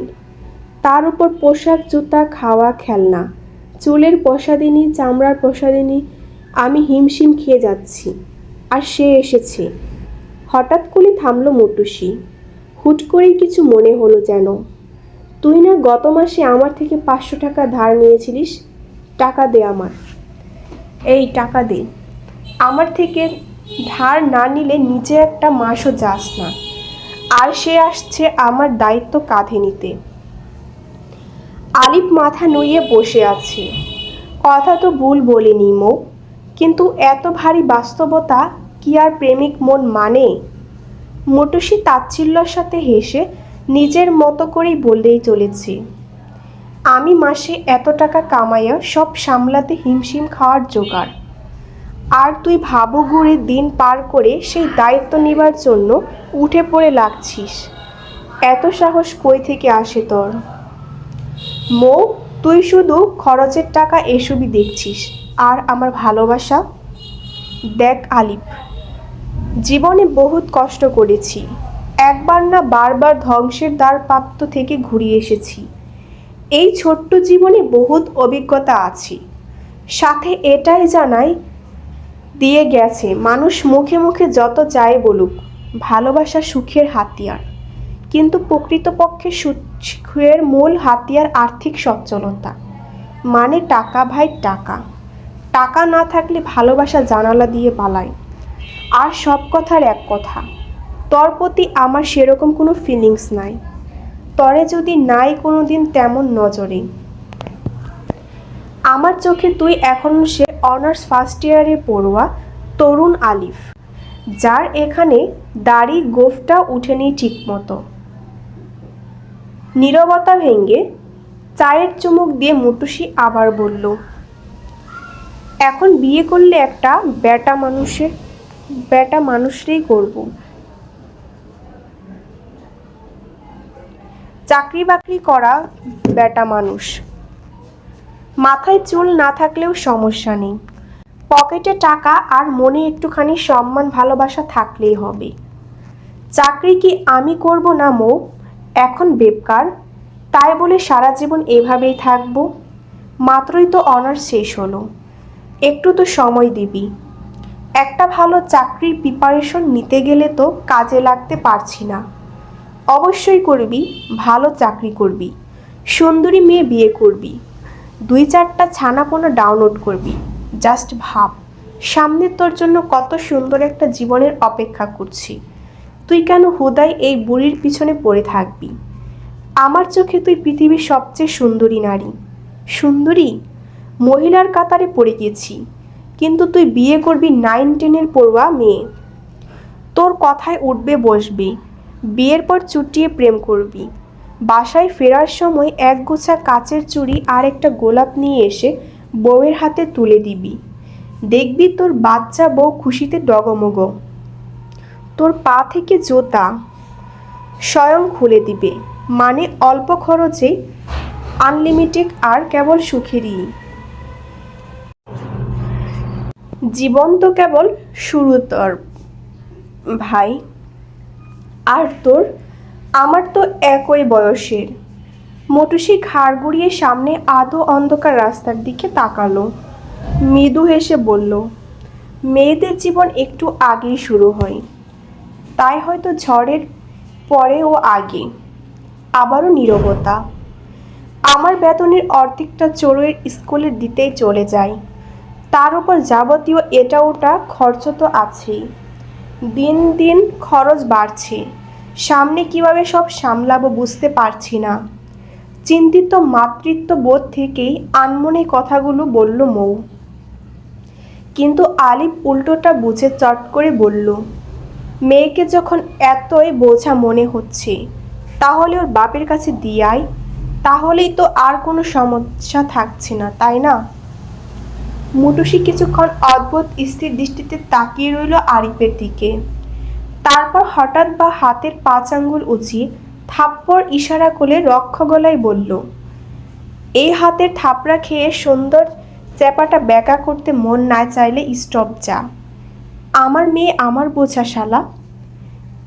তার উপর পোশাক, জুতা, খাওয়া, খেলনা, চুলের প্রসাদিনী, চামড়ার প্রসাদিনী, আমি হিমশিম খেয়ে যাচ্ছি। আর সে এসেছে। হঠাৎ করে থামল মটুসি। হুট করেই কিছু মনে হলো যেন। তুই না গত মাসে আমার থেকে 500 টাকা ধার নিয়েছিলিস? টাকা দে আমার। এই টাকা দে। আমার থেকে ধার না নিলে নিজে একটা মাসও যাস না, আর সে আসছে আমার দায়িত্ব কাঁধে নিতে। আলিফ মাথা নুইয়ে বসে আছে। কথা তো ভুল বলিনি মৌ, কিন্তু এত ভারী বাস্তবতা কি আর প্রেমিক মন মানে? মোটুসি তাচ্ছিল্যর সাথে হেসে নিজের মতো করেই বললেই চলেছে, আমি মাসে এত টাকা কামাইয়া সব সামলাতে হিমশিম খাওয়ার জোগাড়, আর তুই ভাবু ঘুরে দিন পার করে সেই দায়িত্ব নেবার জন্য উঠে পড়ে লাগছিস। এত সাহস কই থেকে আসে তোর? মৌ, তুই শুধু খরচের টাকা এসবই দেখছিস, আর আমার ভালোবাসা? দেখ আলিফ, জীবনে বহুত কষ্ট করেছি, একবার না বারবার ধ্বংসের দ্বার প্রাপ্ত থেকে ঘুরিয়ে এসেছি। এই ছোট্ট জীবনে বহুত অভিজ্ঞতা আছে, সাথে এটাই জানাই দিয়ে গেছে মানুষ মুখে মুখে যত যাই বলুক ভালোবাসা সুখের হাতিয়ার, কিন্তু প্রকৃতপক্ষে সুখের মূল হাতিয়ার আর্থিক সচ্ছলতা। মানে টাকা ভাই, টাকা। টাকা না থাকলে ভালোবাসা জানালা দিয়ে পালায়। আর সব কথার এক কথা, তোর প্রতি আমার সেরকম কোনো ফিলিংস নাই, তরে যদি নাই কোনো দিন তেমন নজরে। আমার চোখে তুই এখন সে অনার্স ফার্স্ট ইয়ারে পড়ুয়া তরুণ আলিফ, যার এখানে দাড়ি গোফটা উঠেনি ঠিক মতো। নীরবতা ভেঙে চায়ের চুমুক দিয়ে মুটুসি আবার বলল, এখন বিয়ে করলে একটা বেটা মানুষেরই করব। চাকরি বাকরি করা বেটা মানুষ। মাথায় চুল না থাকলেও সমস্যা নেই, পকেটে টাকা আর মনে একটুখানি সম্মান ভালোবাসা থাকলেই হবে। চাকরি কি আমি করব না মো? এখন বেকার, তাই বলে সারা জীবন এভাবেই থাকবো? মাত্রই তো অনার্স শেষ হলো, একটু তো সময় দিবি। একটা ভালো চাকরির প্রিপারেশন নিতে গেলে তো কাজে লাগতে পারছি না। অবশ্যই করবি, ভালো চাকরি করবি, সুন্দরী মেয়ে বিয়ে করবি, 2-4টা ছানাপোনা ডাউনলোড করবি। জাস্ট ভাব, সামনে তোর জন্য কত সুন্দর একটা জীবনের অপেক্ষা করছি। তুই কেন হুদাই এই বুড়ির পিছনে পড়ে থাকবি? আমার চোখে তুই পৃথিবীর সবচেয়ে সুন্দরী নারী। সুন্দরী? মহিলার কাতারে পড়ে গেছি, কিন্তু তুই বিয়ে করবি 9-10-এর পড়ুয়া মেয়ে। তোর কথায় উঠবে বসবে, বিয়ের পর চুটিয়ে প্রেম করবি। বাসায় ফেরার সময় একগোছা কাচের চুড়ি আর একটা গোলাপ নিয়ে এসে বউয়ের হাতে তুলে দিবি। দেখবি তোর বাচ্চা বউ খুশিতে ডগমগ। তোর পা থেকে জুতা স্বয়ং খুলে দিবে। মানে অল্প খরচেই আনলিমিটেড, আর কেবল সুখেরই। জীবন তো কেবল শুরু তোর ভাই। আর তোর? আমার তো একই বয়সের। মোটুসি ঘাড় ঘুরিয়ে সামনে আধো অন্ধকার রাস্তার দিকে তাকালো, মৃদু হেসে বলল, মেয়েদের জীবন একটু আগেই শুরু হয়, তাই হয়তো ঝড়ের পরে ও আগে। আবারও নীরবতা। আমার বেতনের অর্ধেকটা চড়ুইয়ের স্কুলে দিতেই চলে যায়, তার উপর যাবতীয় এটা ওটা খরচ তো আছেই। দিন দিন খরচ বাড়ছে, সামনে কিভাবে সব সামলাবো বুঝতে পারছি না। চিন্তিত মাতৃত্ব বোধ থেকেই আনমনে কথাগুলো বলল মৌ। কিন্তু আলিফ উল্টোটা বুঝে চট করে বলল, মেয়েকে যখন এতই বোঝা মনে হচ্ছে, তাহলে ওর বাপের কাছে দিয়াই, তাহলেই তো আর কোনো সমস্যা থাকছে না, তাই না? মুটুসি কিছুক্ষণ অদ্ভুত স্থির দৃষ্টিতে তাকিয়ে রইল আরিফের দিকে, তারপর হঠাৎ বা হাতের 5 আঙ্গুল উঁচিয়ে থাপ্পড় ইশারা করে রক্ষ গলায় বলল, এই হাতের থাপড়া খেয়ে সুন্দর চ্যাপাটা ব্যাকা করতে মন না চাইলে স্টপ যা। আমার মেয়ে আমার বোঝা শালা।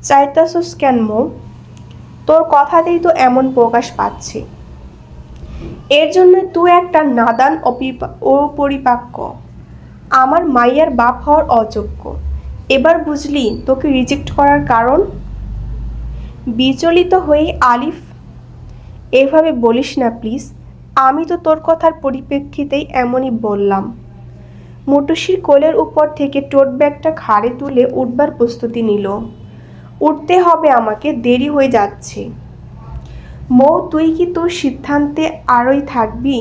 চাইতাছস কেন মৌ? তোর কথাতেই তো এমন প্রকাশ পাচ্ছে। এর জন্য তুই একটা নাদান অপরিপাক্য, আমার মাইয়ার বাপ হওয়ার অযোগ্য। এবার বুঝলি তোকে রিজেক্ট করার কারণ? বিচলিত হয়ে আলিফ, এভাবে বলিস না প্লিজ, আমি তো তোর কথার পরিপ্রেক্ষিতেই এমনই বললাম। মুটুসির কোলের উপর থেকে টোট ব্যাগটা ঘাড়ে তুলে উঠবার প্রস্তুতি নিল। উঠতে হবে আমাকে, দেরি হয়ে যাচ্ছে। মৌ, তুই কি তোর সিদ্ধান্তে আরই থাকবি?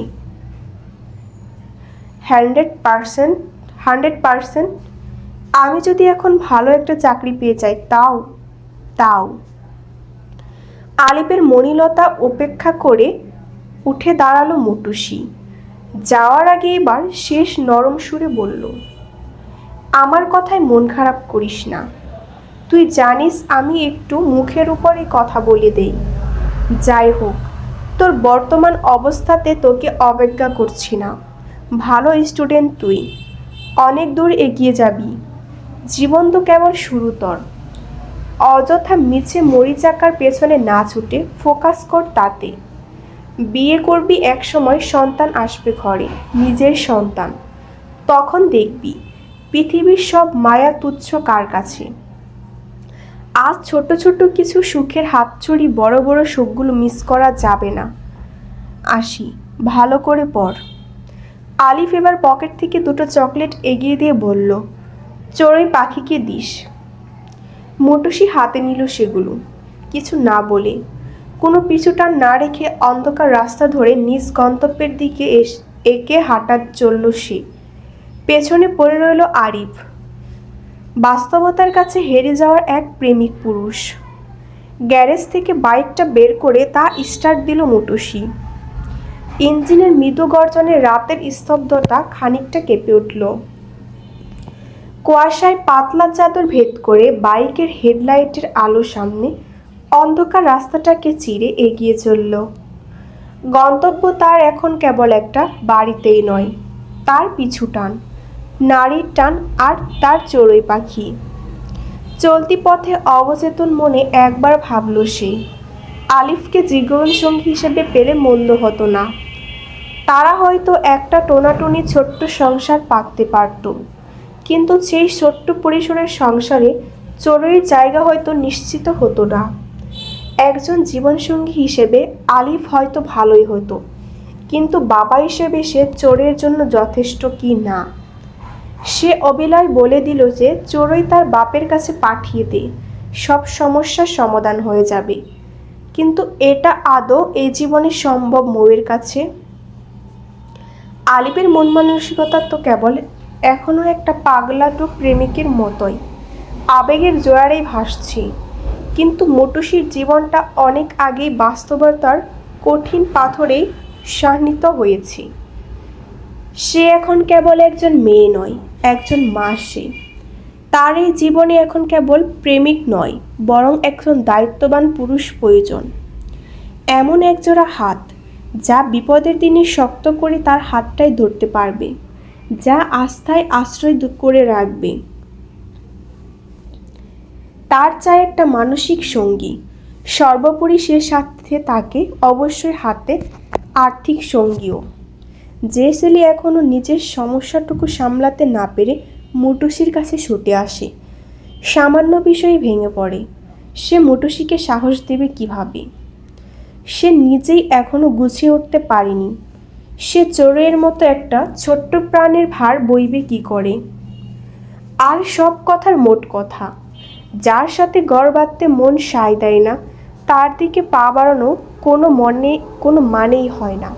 100%। আমি যদি এখন ভালো একটা চাকরি পেয়ে যাই তাও? তাও। আলিফের মনিলতা উপেক্ষা করে উঠে দাঁড়ালো মটুসি। যাওয়ার আগে এবার শেষ নরম সুরে বলল, আমার কথায় মন খারাপ করিস না। তুই জানিস আমি একটু মুখের উপরই কথা বলে দেই। যাই হোক, তোর বর্তমান অবস্থাতে তোকে অবজ্ঞা করছি না। ভালো স্টুডেন্ট তুই, অনেক দূর এগিয়ে যাবি। জীবন তো কেবল শুরু তোর। অযথা মিছে মরিচাকার পেছনে না ছুটে ফোকাস কর তাতে। বিয়ে করবি, একসময় সন্তান আসবে ঘরে, নিজের সন্তান। তখন দেখবি পৃথিবীর সব মায়া তুচ্ছ কার কাছে। আজ ছোট ছোট কিছু সুখের হাতছড়ি বড় বড় সুখগুলো মিস করা যাবে না। আসি, ভালো করে পড়। আলিফ এবার পকেট থেকে দুটো চকলেট এগিয়ে দিয়ে বলল, চড়ুই পাখিকে দিস। মটুসি হাতে নিল সেগুলো, কিছু না বলে, কোনো পিছুটান না রেখে অন্ধকার রাস্তা ধরে নিজ গন্তব্যের দিকে একে হাঁটা চলল সে। পেছনে পড়ে রইল আরিফ, বাস্তবতার কাছে হেরে যাওয়ার এক প্রেমিক পুরুষ। গ্যারেজ থেকে বাইকটা বের করে তা স্টার্ট দিল মটুসি। ইঞ্জিনের মৃদু গর্জনে রাতের স্তব্ধতা খানিকটা কেঁপে উঠল। কুয়াশায় পাতলা চাদর ভেদ করে বাইকের হেডলাইটের আলো সামনে অন্ধকার রাস্তাটাকে চিরে এগিয়ে চলল। গন্তব্য তার এখন কেবল একটা বাড়িতেই নয়, তার পিছু টান, নারীর টান আর তার চড়ুই পাখি। চলতি পথে অবচেতন মনে একবার ভাবল সে, আলিফকে জীবনসঙ্গী হিসেবে পেলে মন্দ হতো না। তারা হয়তো একটা টোনাটুনি ছোট্ট সংসার পাততে পারত, কিন্তু সেই ছোট্ট পরিসরের সংসারে চড়ুইয়ের জায়গা হয়তো নিশ্চিত হতো না। একজন জীবনসঙ্গী হিসেবে আলিফ হয়তো ভালোই হতো, কিন্তু বাবা হিসেবে সে চোরের জন্য যথেষ্ট কি না। সে অবিলয় বলে দিল যে চড়ুই তার বাপের কাছে পাঠিয়ে দে, সব সমস্যার সমাধান হয়ে যাবে। কিন্তু এটা আদৌ এই জীবনে সম্ভব মৌয়ের কাছে? আলিফের মন মানসিকতা তো কেবল এখনও একটা পাগলাটো প্রেমিকের মতোই, আবেগের জোয়ারেই ভাসছে। কিন্তু মটুসির জীবনটা অনেক আগেই বাস্তবতার কঠিন পাথরেই শানিত হয়েছে। সে এখন কেবল একজন মেয়ে নয়, একজন মা। সে, তার এই জীবনে এখন কেবল প্রেমিক নয়, বরং একজন দায়িত্ববান পুরুষ প্রয়োজন। এমন একজোড়া হাত, যা বিপদের দিনে শক্ত করে তার হাতটাই ধরতে পারবে, যা আস্থায় আশ্রয় করে রাখবে। তার চাই একটা মানসিক সঙ্গী, সর্বোপরি সে সাথে তাকে অবশ্যই হাতে আর্থিক সঙ্গীও। যে ছেলে এখনও নিজের সমস্যাটুকু সামলাতে না পেরে মটুসির কাছে ছুটে আসে, সামান্য বিষয়ে ভেঙে পড়ে, সে মটুসিকে সাহস দেবে কিভাবে? সে নিজেই এখনও গুছিয়ে উঠতে পারেনি। সে চোরের মতো একটা ছোট্ট প্রাণের ভার বইবে কি করে? আর সব কথার মোট কথা, যার সাথে গড় বাঁধতে মন সায় দেয় না, তার দিকে পা বাড়ানো কোনো মানেই হয় না।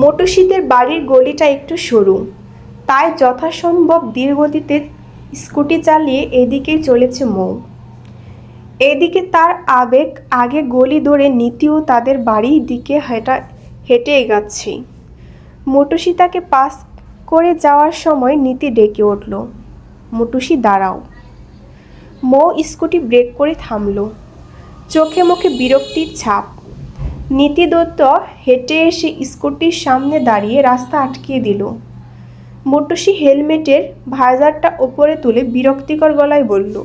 মটুসিদের বাড়ির গলিটা একটু সরু, তাই যথাসম্ভব ধীরগতিতে স্কুটি চালিয়ে এদিকেই চলেছে মৌ। এদিকে তার আবেগ আগে গলি ধরে নীতিও তাদের বাড়ির দিকে হেঁটে এগাচ্ছে। মটুসি তাকে পাস করে যাওয়ার সময় নীতি ডেকে উঠল, মটুসি দাঁড়াও। মৌ স্কুটি ব্রেক করে থামল, চোখে মুখে বিরক্তির ছাপ। নীতি দত্ত হেঁটে এসে স্কুটির সামনে দাঁড়িয়ে রাস্তা আটকিয়ে দিল। মটুসি হেলমেটের ভাইজারটা ওপরে তুলে বিরক্তিকর গলায় বলল,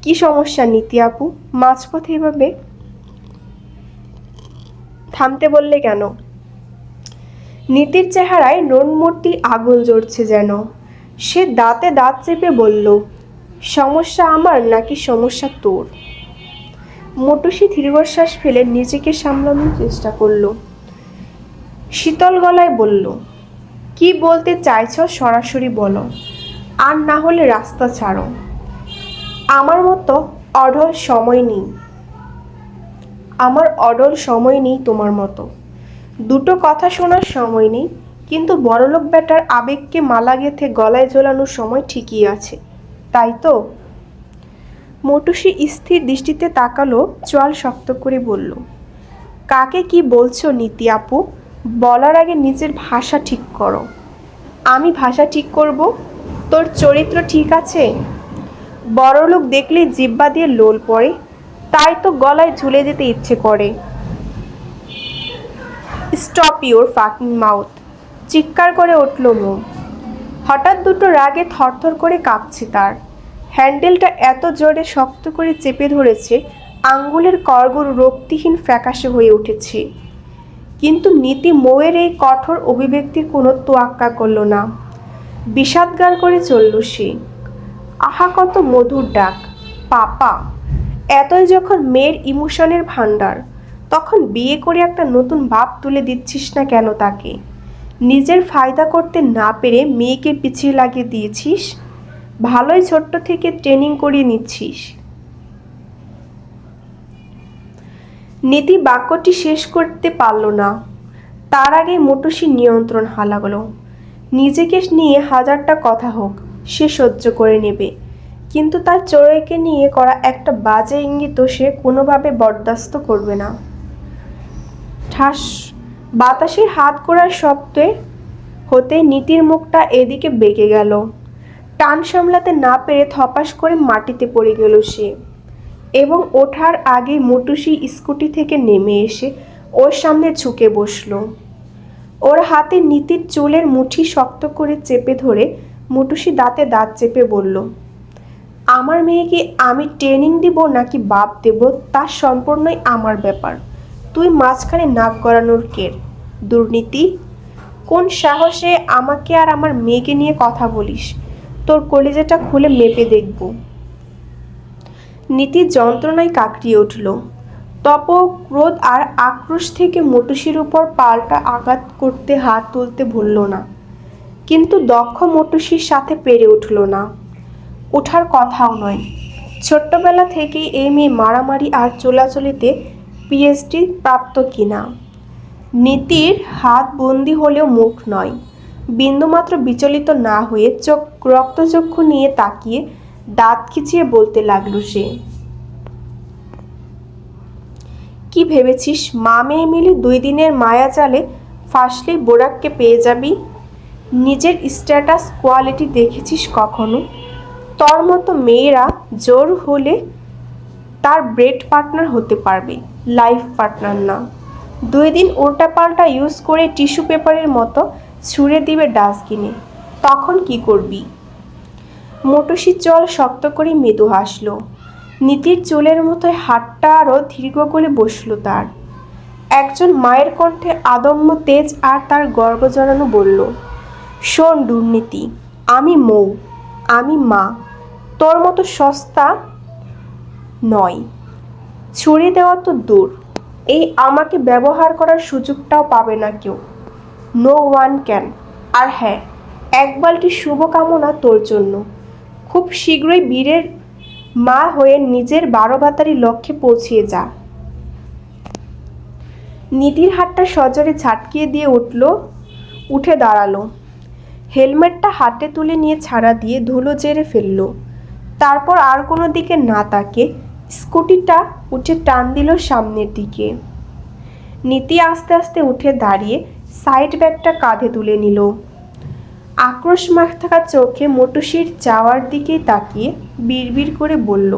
কি সমস্যা নীতি আপু? মাঝপথে এভাবে থামতে বললে কেন? নীতির চেহারায় নোনমূর্তি আগুন জ্বলছে যেন। সে দাঁতে দাঁত চেপে বলল, সমস্যা আমার নাকি সমস্যা তোর? মটুসি দীর্ঘশ্বাস ফেলে নিজেকে সামলানোর চেষ্টা করল। শীতল গলায় বলল, কি বলতে চাইছ সরাসরি বলো, আর না হলে রাস্তা ছাড়ো। আমার অঢল সময় নেই তোমার মতো। দুটো কথা শোনার সময় নেই, কিন্তু বড়লোক বেটার আবেগকে মালা গেঁথে গলায় ঝোলানোর সময় ঠিকই আছে। তাই তো? মটুসি স্থির দৃষ্টিতে তাকালো, চোয়াল শক্ত করে বলল, কাকে কি বলছো নীতি আপু? বলার আগে নিজের ভাষা ঠিক করো। আমি ভাষা ঠিক করব? তোর চরিত্র ঠিক আছে? বড়লোক দেখলেই জিহ্বা দিয়ে লোল পড়ে, তাই তো গলায় ঝুলে যেতে ইচ্ছে করে। Stop your fucking mouth! চিৎকার করে উঠল মোম। হঠাৎ দুটো রাগে থরথর করে কাঁপছে তার। হ্যান্ডেলটা এত জোরে শক্ত করে চেপে ধরেছে, আঙ্গুলের কড়গুলো রক্তিহীন ফ্যাকাশে হয়ে উঠেছে। কিন্তু নীতি মৌয়ের এই কঠোর অভিব্যক্তির কোনো তোয়াক্কা করল না। বিষাদগার করে চলল সে। আহা, কত মধুর ডাক! পাপা! এতই যখন মেয়ের ইমোশনের ভাণ্ডার, তখন বিয়ে করে একটা নতুন বাপ তুলে দিচ্ছিস না কেন তাকে? নিজের ফায়দা করতে না পেরে মেয়েকে পিছিয়ে লাগিয়ে দিয়েছিস। ভালোই ছোট্ট থেকে ট্রেনিং করিয়ে নিচ্ছিস। নীতি বাক্যটি শেষ করতে পারল না। তার আগে মটুসি নিয়ন্ত্রণ হারালো। নিজেকে নিয়ে হাজারটা কথা হোক, সে সহ্য করে নেবে, কিন্তু তার চোরকে নিয়ে করা একটা বাজে ইঙ্গিত সে কোনোভাবে বরদাস্ত করবে না। ঠাস! বাতাসের হাত করার শব্দে হতে নীতির মুখটা এদিকে বেঁকে গেল। টান সামলাতে না পেরে থপাস করে মাটিতে পড়ে গেল সে, এবং ওঠার আগে মটুসি স্কুটি থেকে নেমে এসে ওর সামনে ঝুঁকে বসল। ওর হাতে নীতির চুলের মুঠি শক্ত করে চেপে ধরে মটুসি দাঁতে দাঁত চেপে বলল, আমার মেয়েকে আমি ট্রেনিং দিব নাকি বাপ দেব তা সম্পূর্ণই আমার ব্যাপার। তুই মাঝখানে নাক গলানোর কের? দুর্নীতি! কোন সাহসে আমাকে আর আমার মেয়েকে নিয়ে কথা বলিস? তোর কলিজাটা খুলে মেপে দেখব। নীতি যন্ত্রণায় কাঁকড়িয়ে উঠল। তপ ক্রোধ আর আক্রোশ থেকে মটুসির উপর পাল্টা আঘাত করতে হাত তুলতে ভুলল না, কিন্তু দক্ষ মটুসির সাথে পেরে উঠল না। ওঠার কথাও নয়। ছোট্টবেলা থেকেই এই মেয়ে মারামারি আর চোলাচলিতে পিএইচডি প্রাপ্ত কিনা। নীতির হাত বন্দি হলেও মুখ নয়। বিন্দুমাত্র বিচলিত না হয়ে রক্তচক্ষু নিয়ে তাকিয়ে দাঁত খিচিয়ে বলতে লাগল সে, কি ভেবেছিস মা মেয়ে মিলে 2 দিনের মায়া জালে ফাঁসলেই বোরাককে পেয়ে যাবি? নিজের স্ট্যাটাস কোয়ালিটি দেখেছিস কখনো? তোর মতো মেয়েরা জোর হলে তার ব্রেড পার্টনার হতে পারবে, লাইফ পার্টনার না। 2 দিন উল্টাপাল্টা ইউজ করে টিস্যু পেপারের মতো ছুঁড়ে দিবে ডাস্টবিনে, তখন কি করবি? মটুসি চল শক্ত করে মৃদু হাসল। নীতির চুলের মতোই হাতটা আরও দীর্ঘ করে বসল তার। একজন মায়ের কণ্ঠে আদম্য তেজ আর তার গর্ব জড়ানো বলল, শোন দুর্নীতি, আমি মৌ, আমি মা, তোর মতো সস্তা নয়। ছুরি দেওয়া তো দূর, এই আমাকে ব্যবহার করার সুযোগটাও পাবে না কেউ। No one can. আর হ্যাঁ, এক বালতি শুভকামনা তোর জন্য। খুব শীঘ্রই বীরের মা হয়ে নিজের 12 বাতারি লক্ষ্যে পৌঁছিয়ে যা। নীতির হাতটা সজোরে ঝাটকিয়ে দিয়ে উঠে দাঁড়ালো। হেলমেটটা হাতে তুলে নিয়ে ছাড়া দিয়ে ধুলো ঝেড়ে ফেলল। তারপর আর কোনো দিকে না তাকে স্কুটিটা উঠে টান দিল সামনের দিকে। নীতি আস্তে আস্তে উঠে দাঁড়িয়ে সাইড ব্যাগটা কাঁধে তুলে নিল। আক্রোশ মাখা চোখে মটুসির যাওয়ার দিকেই তাকিয়ে বিড়বিড় করে বলল,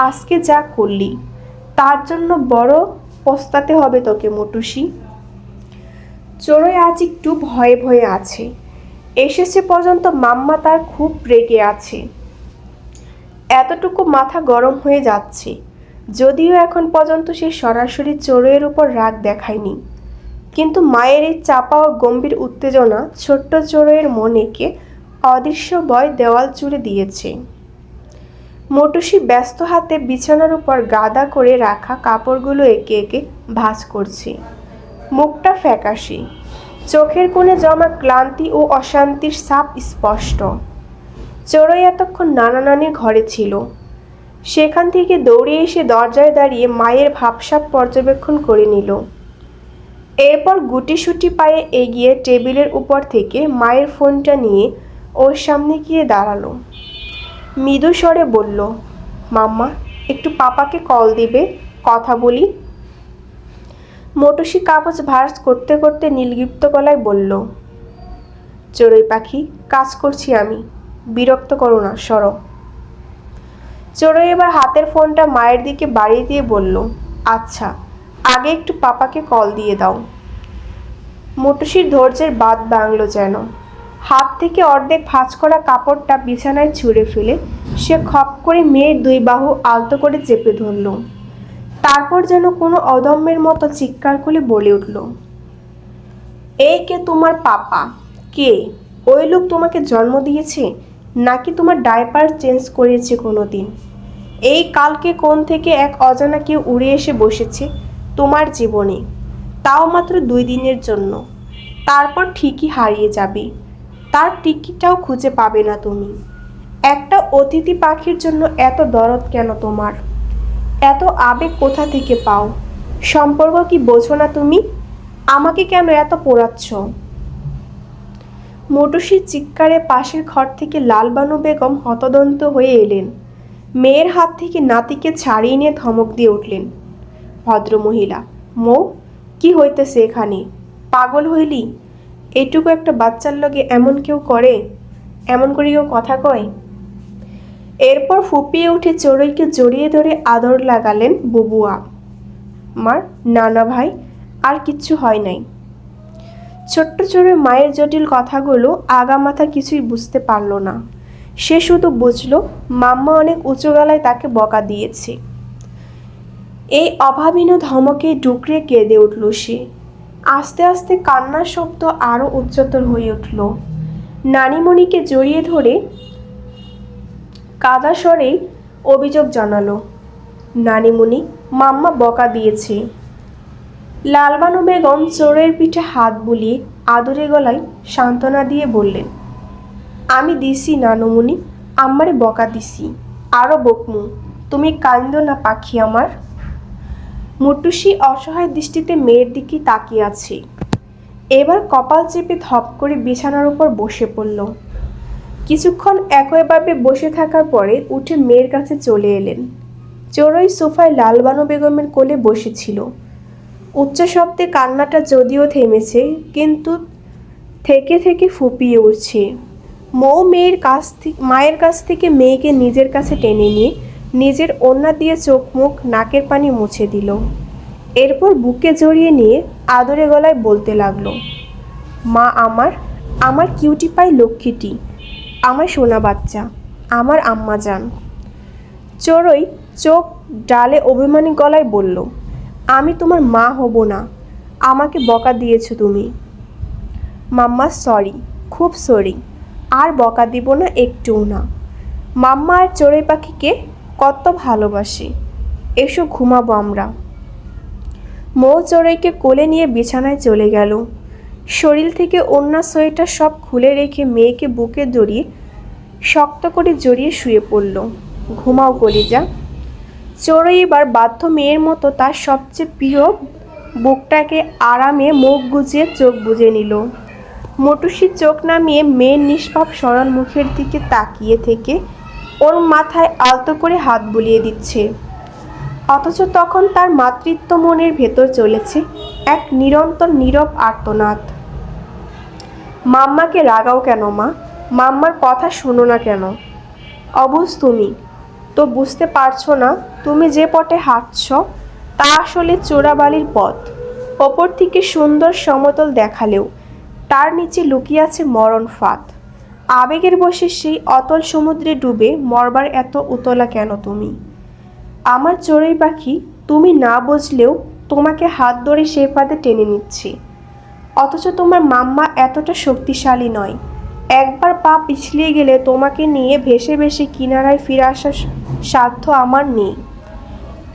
আজকে যা করলি তার জন্য বড় পস্তাতে হবে তোকে মটুসি। চোরই আজ একটু ভয়ে ভয়ে আছে। এসেছে পর্যন্ত মাম্মা তার খুব রেগে আছে। এতটুকু মাথা গরম হয়ে যাচ্ছে, যদিও এখন পর্যন্ত সে সরাসরি চোরের উপর রাগ দেখায়নি, কিন্তু মায়ের এই চাপা ও গম্ভীর উত্তেজনা ছোট্ট চোরের মনেকে অদৃশ্য ভয় দেওয়াল জুড়ে দিয়েছে। মটুসি ব্যস্ত হাতে বিছানার উপর গাদা করে রাখা কাপড়গুলো একে একে ভাঁজ করছে। মুখটা ফ্যাকাশে, চোখের কোণে জমা ক্লান্তি ও অশান্তির ছাপ স্পষ্ট। চোরই এতক্ষণ নানা নানির ঘরে ছিল। সেখান থেকে দৌড়ে এসে দরজায় দাঁড়িয়ে মায়ের ভাবসাব পর্যবেক্ষণ করে নিল। এরপর গুটিসুটি পায়ে এগিয়ে টেবিলের উপর থেকে মায়ের ফোনটা নিয়ে ওর সামনে গিয়ে দাঁড়ালো। মৃদু স্বরে বলল, মাম্মা একটু পাপাকে কল দিবে, কথা বলি। মটুসি কাগজ ভাঁজ করতে করতে নীলগিপ্ত গলায় বলল, চড়ুই পাখি, কাজ করছি আমি, বিরক্ত করো না, সরো। চড়ুই এবার হাতের ফোনটা মায়ের দিকে বাড়িয়ে দিয়ে বলল, আচ্ছা, আগে একটু পাপাকে কল দিয়ে দাও। মটুসির ধৈর্যের বাঁধ ভাঙল যেন। হাত থেকে অর্ধেক ভাঁজ করা কাপড়টা বিছানায় ছুঁড়ে ফেলে সে খপ করে মেয়ের দুই বাহু আলতো করে চেপে ধরল। তারপর যেন কোনো অদম্যের মতো চিৎকার করে বলে উঠল, এই কে তোমার পাপা? কে? ওই লোক তোমাকে জন্ম দিয়েছে নাকি তোমার ডায়পার চেঞ্জ করেছে কোনো দিন? এই কালকে কোণ থেকে এক অজানা কেউ উড়ে এসে বসেছে তোমার জীবনে, তাও মাত্র 2 দিনের জন্য। তারপর ঠিকই হারিয়ে যাবে, তার টিকিটটাও খুঁজে পাবে না তুমি। একটা অতিথি পাখির জন্য এত দরদ কেন তোমার? এত আবেগ কোথা থেকে পাও? সম্পর্ক কি বোঝো না তুমি? আমাকে কেন এত পোড়াচ্ছ? মটুসির চিৎকারে পাশের ঘর থেকে লালবানু বেগম হতদন্ত হয়ে এলেন। মেয়ের হাত থেকে নাতিকে ছাড়িয়ে নিয়ে ধমক দিয়ে উঠলেন, ভদ্রমহিলা, মৌ, কি হইতেছে এখানে? পাগল হইলি? এইটুকু একটা বাচ্চার লগে এমন কেউ করে? এমন করে কেউ কথা কয়? এরপর ফুপিয়ে উঠে চড়ুইকে জড়িয়ে ধরে আদর লাগালেন বুবুয়া। মার, নানা ভাই, আর কিচ্ছু হয় নাই। ছোট্ট চড়ুই মায়ের জটিল কথাগুলো আগামাথা কিছুই বুঝতে পারল না। সে শুধু বুঝল মাম্মা অনেক উঁচু গলায় তাকে বকা দিয়েছে। এই অভাবনীয় ধমকে ডুকরে কেঁদে উঠল সে। আস্তে আস্তে কান্নার শব্দ আরও উচ্চতর হয়ে উঠল। নানিমণিকে জড়িয়ে ধরে কাদা স্বরেই অভিযোগ জানালো, নানিমণি, মাম্মা বকা দিয়েছে। লালবানু বেগম চোরের পিঠে হাত বুলিয়ে আদুরে গলায় সান্ত্বনা দিয়ে বললেন, আমি দিছি নানুমণি, আম্মারে বকা দিছি, আরও বকমু, তুমি কান্দো না পাখি আমার। মুটুসি অসহায় দৃষ্টিতে মেয়ের দিকে তাকিয়ে আছে। এবার কপাল চেপে ধপ করে বিছানার উপর বসে পড়ল। কিছুক্ষণ একইভাবে বসে থাকার পরে উঠে মেয়ের কাছে চলে এলেন। চড়ুই সোফায় লালবানু বেগমের কোলে বসেছিল। উচ্চ শব্দে কান্নাটা যদিও থেমেছে, কিন্তু থেকে থেকে ফুপিয়ে উঠছে। মৌ মায়ের কাছ থেকে মেয়েকে নিজের কাছে টেনে নিয়ে নিজের ওড়না দিয়ে চোখ মুখ নাকের পানি মুছে দিল। এরপর বুকে জড়িয়ে নিয়ে আদরে গলায় বলতে লাগলো, মা আমার, আমার কিউটি পাই লক্ষ্মীটি, আমার সোনা বাচ্চা, আমার আম্মা যান। চড়ুই চোখ ডালে অভিমানী গলায় বলল, আমি তোমার মা হব না, আমাকে বকা দিয়েছো তুমি। মাম্মা সরি, খুব সরি, আর বকা দিব না, একটুও না। মাম্মা আর চড়ুই পাখিকে কত ভালোবাসে, এসো ঘুমাবো আমরা। মৌ চড়ুইকে কোলে নিয়ে বিছানায় চলে গেল। শরীর থেকে ওড়না সোয়েটার সব খুলে রেখে মেয়েকে বুকে জড়িয়ে শক্ত করে জড়িয়ে শুয়ে পড়ল। ঘুমাও কলিজা। চড়ুই এবার বাধ্য মেয়ের মতো তার সবচেয়ে প্রিয় বুকটাকে আরামে মুখ গুজিয়ে চোখ বুজে নিল। মটুসি চোখ নামিয়ে মেয়ের নিষ্পাপ সরল মুখের দিকে তাকিয়ে থেকে ওর মাথায় আলতো করে হাত বুলিয়ে দিচ্ছে। অথচ তখন তার মাতৃত্ব মনের ভেতর চলেছে এক নিরন্তর নীরব আর্তনাদ। মাম্মাকে রাগাও কেন মা? মাম্মার কথা শোনো না কেন? অবুঝ তুমি তো বুঝতে পারছো না, তুমি যে পথে হাঁটছ তা আসলে চোরাবালির পথ। ওপর থেকে সুন্দর সমতল দেখালেও তার নিচে লুকিয়ে আছে মরণ ফাঁদ। আবেগের বশে সেই অতল সমুদ্রে ডুবে মরবার এত উতলা কেন তুমি? আমার চড়ুই পাখি, তুমি না বুঝলেও তোমাকে হাত ধরে সে ফাঁদে টেনে নিচ্ছি। অথচ তোমার মাম্মা এতটা শক্তিশালী নয়। একবার পা পিছলিয়ে গেলে তোমাকে নিয়ে ভেসে ভেসে কিনারায় ফিরে আসার সাধ্য আমার নেই।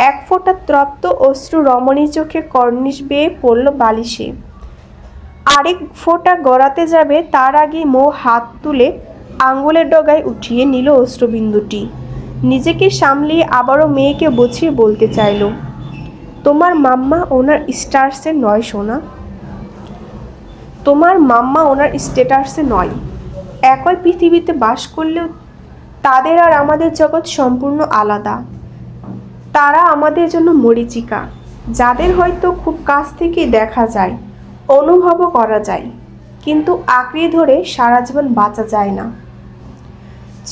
এক ফোঁটা তপ্ত অশ্রু রমণী চোখে কর্নিশ বেয়ে পড়ল বালিশে। আরেক ফোঁটা গড়াতে যাবে তার আগেই মৌ হাত তুলে আঙ্গুলের ডগায় উঠিয়ে নিল অশ্রুবিন্দুটি। নিজেকে সামলিয়ে আবারও মেয়েকে বুঝিয়ে বলতে চাইল, তোমার মাম্মা ওনার স্টার্সে নয় সোনা, তোমার মাম্মা ওনার স্ট্যাটাসে নয়। একই পৃথিবীতে বাস করলেও তাদের আর আমাদের জগৎ সম্পূর্ণ আলাদা। তারা আমাদের জন্য মরীচিকা, যাদের হয়তো খুব কাছ থেকে দেখা যায়, অনুভবও করা যায়, কিন্তু আঁকড়ে ধরে সারা জীবন বাঁচা যায় না।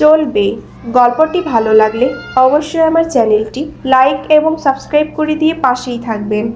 চলবে, গল্পটি ভালো লাগলে অবশ্যই আমার চ্যানেলটি লাইক এবং সাবস্ক্রাইব করে দিয়ে পাশেই থাকবেন।